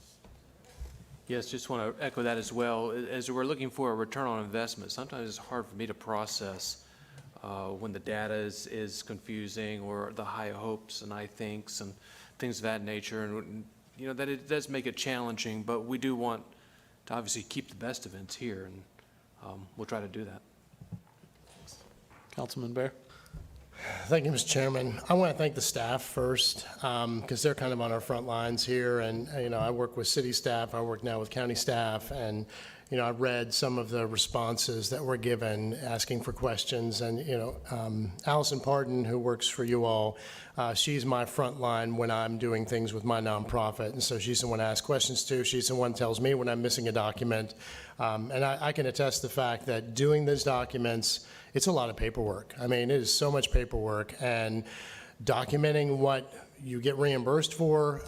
Yes, just want to echo that as well. As we're looking for a return on investment, sometimes it's hard for me to process when the data is confusing, or the high hopes and I thinks and things of that nature. And, you know, that it does make it challenging, but we do want to obviously keep the best events here, and we'll try to do that. Councilman Bear? Thank you, Mr. Chairman. I want to thank the staff first, because they're kind of on our front lines here. And, you know, I work with city staff, I work now with county staff, and, you know, I've read some of the responses that were given, asking for questions. And, you know, Allison Pardon, who works for you all, she's my front line when I'm doing things with my nonprofit. And so she's the one I ask questions to. She's the one who tells me when I'm missing a document. And I can attest the fact that doing these documents, it's a lot of paperwork. I mean, it is so much paperwork, and documenting what you get reimbursed for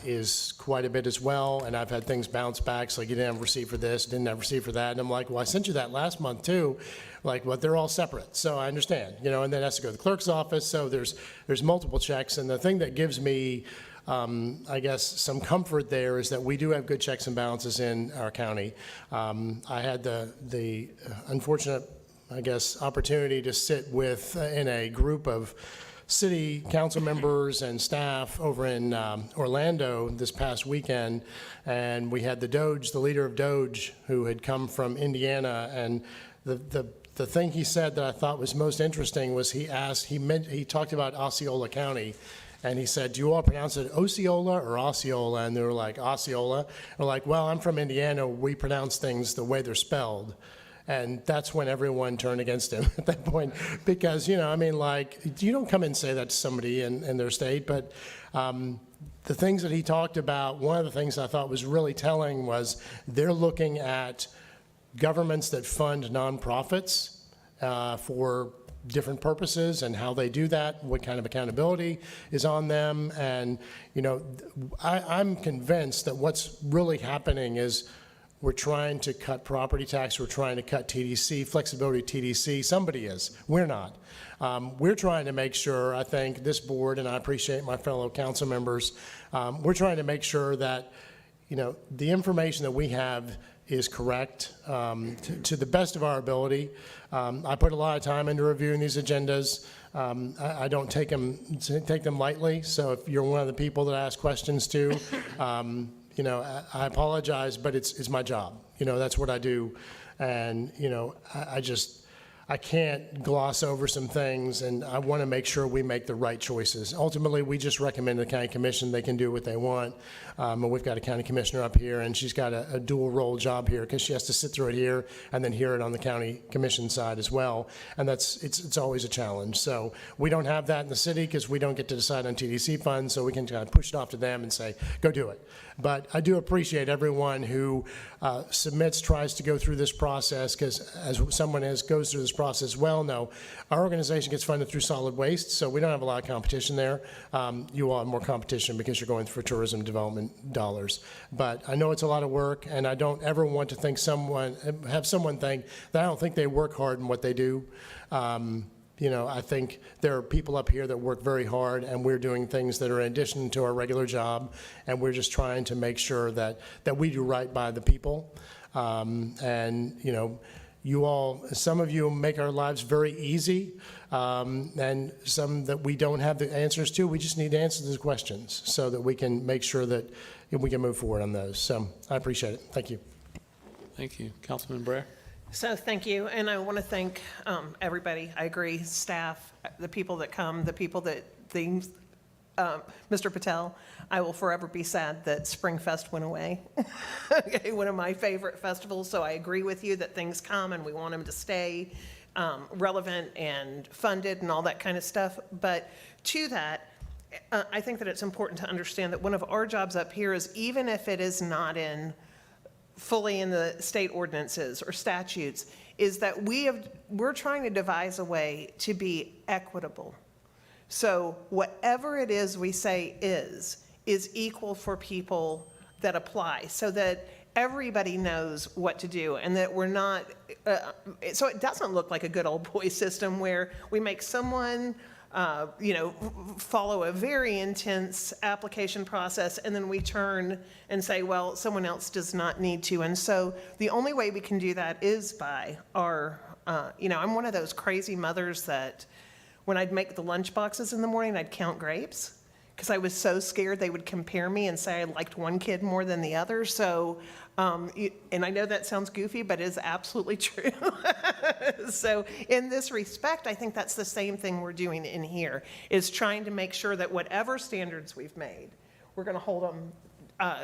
is quite a bit as well. And I've had things bounce back, so like, you didn't have a receipt for this, didn't have a receipt for that. And I'm like, well, I sent you that last month too. Like, well, they're all separate. So I understand, you know, and then it has to go to the clerk's office. So there's multiple checks. And the thing that gives me, I guess, some comfort there is that we do have good checks and balances in our county. I had the unfortunate, I guess, opportunity to sit with in a group of city council members and staff over in Orlando this past weekend, and we had the leader of Doge, who had come from Indiana, and the thing he said that I thought was most interesting was he talked about Osceola County. And he said, do you all pronounce it Osceola or Osceola? And they were like, Osceola. We're like, well, I'm from Indiana. We pronounce things the way they're spelled. And that's when everyone turned against him at that point. Because, you know, I mean, like, you don't come and say that to somebody in their state. But the things that he talked about, one of the things I thought was really telling was they're looking at governments that fund nonprofits for different purposes and how they do that, what kind of accountability is on them. And, you know, I'm convinced that what's really happening is we're trying to cut property tax, we're trying to cut TDC, flexibility TDC. Somebody is, we're not. We're trying to make sure, I think, this board, and I appreciate my fellow council members, we're trying to make sure that, you know, the information that we have is correct to the best of our ability. I put a lot of time into reviewing these agendas. I don't take them lightly. So if you're one of the people that I ask questions to, you know, I apologize, but it's my job. You know, that's what I do. And, you know, I can't gloss over some things, and I want to make sure we make the right choices. Ultimately, we just recommend to the county commission. They can do what they want. And we've got a county commissioner up here, and she's got a dual role job here because she has to sit through it here and then hear it on the county commission side as well. And it's always a challenge. So we don't have that in the city because we don't get to decide on TDC funds, so we can kind of push it off to them and say, go do it. But I do appreciate everyone who submits, tries to go through this process, because as someone goes through this process well know, our organization gets funded through solid waste, so we don't have a lot of competition there. You all have more competition because you're going for tourism development dollars. But I know it's a lot of work, and I don't ever want to have someone think that I don't think they work hard in what they do. I think there are people up here that work very hard, and we're doing things that are in addition to our regular job, and we're just trying to make sure that we do right by the people. You all, some of you make our lives very easy, and some that we don't have the answers to. We just need to answer those questions so that we can make sure that we can move forward on those. So I appreciate it. Thank you. Thank you. Councilman Breyer? So thank you, and I want to thank everybody. I agree, staff, the people that come, the people that things. Mr. Patel, I will forever be sad that Springfest went away. Okay, one of my favorite festivals, so I agree with you that things come and we want them to stay relevant and funded and all that kind of stuff. But to that, I think that it's important to understand that one of our jobs up here is, even if it is not fully in the state ordinances or statutes, is that we're trying to devise a way to be equitable. So whatever it is we say is equal for people that apply, so that everybody knows what to do, and that we're not, so it doesn't look like a good old boy system where we make someone follow a very intense application process, and then we turn and say, well, someone else does not need to. And so the only way we can do that is by our, I'm one of those crazy mothers that when I'd make the lunch boxes in the morning, I'd count grapes because I was so scared they would compare me and say I liked one kid more than the other. So, and I know that sounds goofy, but it is absolutely true. So in this respect, I think that's the same thing we're doing in here, is trying to make sure that whatever standards we've made, we're going to hold them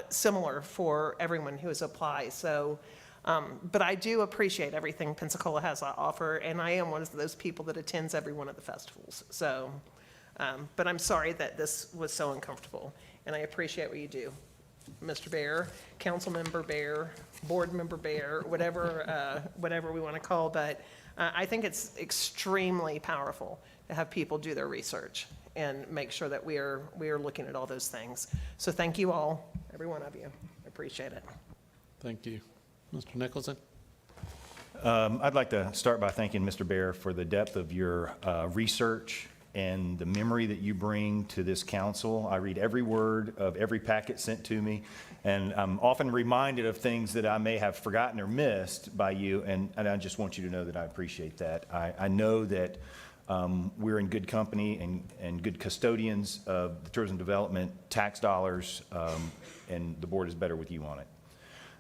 similar for everyone who has applied. So, but I do appreciate everything Pensacola has to offer, and I am one of those people that attends every one of the festivals. So, but I'm sorry that this was so uncomfortable, and I appreciate what you do. Mr. Bear, Council Member Bear, Board Member Bear, whatever we want to call, but I think it's extremely powerful to have people do their research and make sure that we are looking at all those things. So thank you all, every one of you. I appreciate it. Thank you. Mr. Nicholson? I'd like to start by thanking Mr. Bear for the depth of your research and the memory that you bring to this council. I read every word of every packet sent to me, and I'm often reminded of things that I may have forgotten or missed by you, and I just want you to know that I appreciate that. I know that we're in good company and good custodians of the tourism development tax dollars, and the board is better with you on it.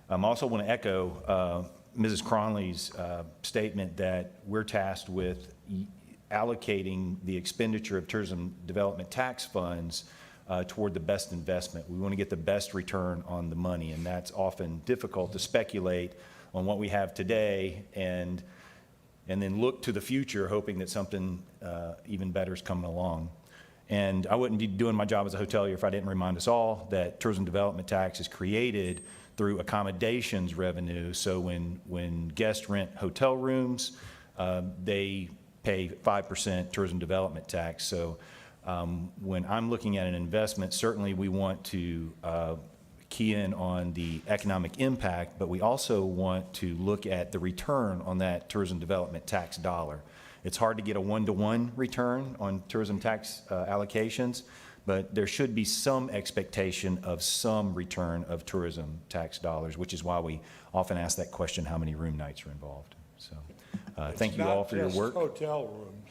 I also want to echo Mrs. Cronley's statement that we're tasked with allocating the expenditure of tourism development tax funds toward the best investment. We want to get the best return on the money, and that's often difficult to speculate on what we have today and then look to the future hoping that something even better is coming along. And I wouldn't be doing my job as a hotelier if I didn't remind us all that tourism development tax is created through accommodations revenue. So when guests rent hotel rooms, they pay 5% tourism development tax. So when I'm looking at an investment, certainly we want to key in on the economic impact, but we also want to look at the return on that tourism development tax dollar. It's hard to get a one-to-one return on tourism tax allocations, but there should be some expectation of some return of tourism tax dollars, which is why we often ask that question, how many room nights are involved? So thank you all for your work. Hotel rooms.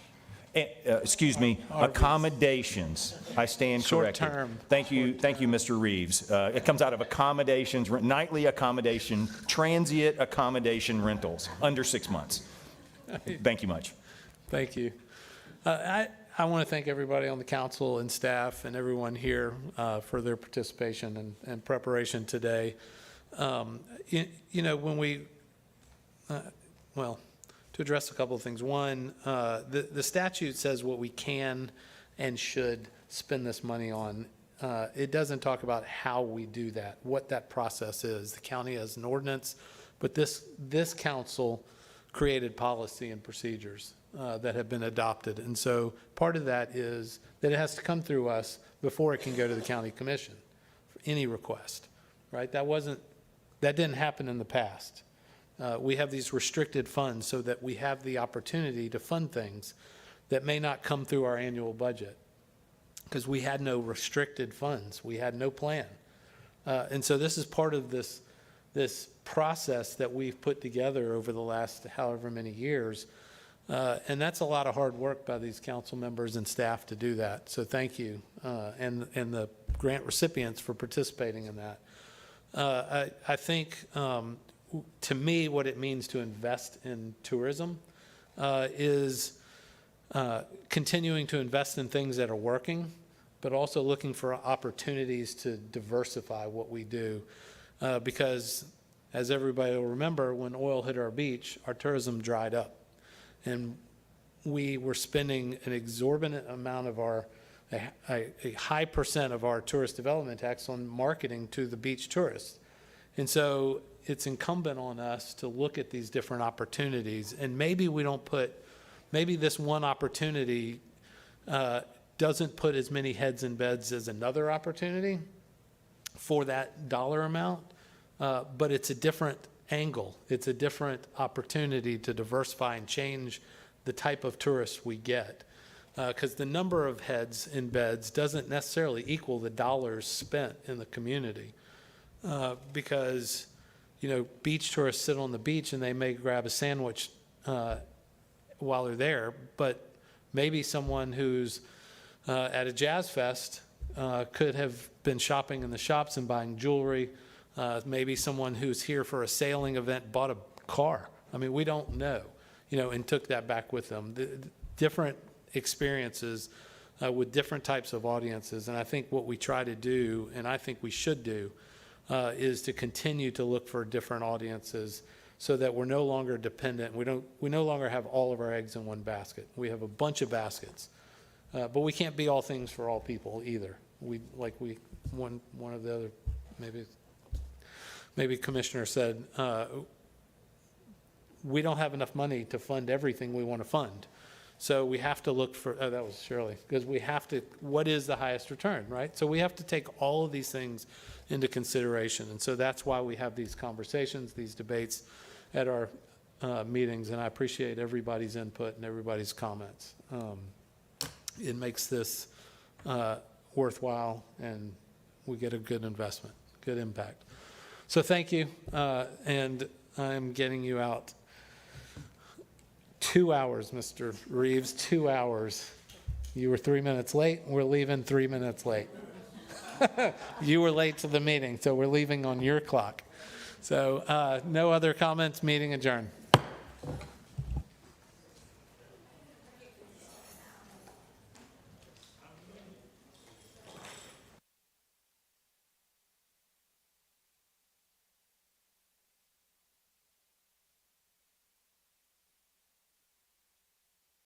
Excuse me, accommodations. I stand corrected. Short term. Thank you, Mr. Reeves. It comes out of accommodations, nightly accommodation, transient accommodation rentals, under 6 months. Thank you much. Thank you. I want to thank everybody on the council and staff and everyone here for their participation and preparation today. When we, to address a couple of things. One, the statute says what we can and should spend this money on. It doesn't talk about how we do that, what that process is. The county has an ordinance, but this council created policy and procedures that have been adopted. And so part of that is that it has to come through us before it can go to the county commission for any request, right? That didn't happen in the past. We have these restricted funds so that we have the opportunity to fund things that may not come through our annual budget because we had no restricted funds. We had no plan. And so this is part of this process that we've put together over the last however many years. And that's a lot of hard work by these council members and staff to do that. So thank you, and the grant recipients for participating in that. I think, to me, what it means to invest in tourism is continuing to invest in things that are working, but also looking for opportunities to diversify what we do. Because, as everybody will remember, when oil hit our beach, our tourism dried up. And we were spending an exorbitant amount of a high percent of our tourist development tax on marketing to the beach tourists. And so it's incumbent on us to look at these different opportunities. And maybe maybe this one opportunity doesn't put as many heads in beds as another opportunity for that dollar amount, but it's a different angle. It's a different opportunity to diversify and change the type of tourists we get. Because the number of heads in beds doesn't necessarily equal the dollars spent in the community. Because, beach tourists sit on the beach and they may grab a sandwich while they're there, but maybe someone who's at a jazz fest could have been shopping in the shops and buying jewelry. Maybe someone who's here for a sailing event bought a car. I mean, we don't know, and took that back with them. Different experiences with different types of audiences. And I think what we try to do, and I think we should do, is to continue to look for different audiences so that we're no longer dependent. We no longer have all of our eggs in one basket. We have a bunch of baskets. But we can't be all things for all people either. One of the other, maybe Commissioner said, we don't have enough money to fund everything we want to fund. So we have to look for, that was Shirley, because what is the highest return, right? So we have to take all of these things into consideration. And so that's why we have these conversations, these debates at our meetings, and I appreciate everybody's input and everybody's comments. It makes this worthwhile, and we get a good investment, good impact. So thank you, and I'm getting you out 2 hours, Mr. Reeves, 2 hours. You were 3 minutes late, we're leaving 3 minutes late. You were late to the meeting, so we're leaving on your clock. So no other comments, meeting adjourned.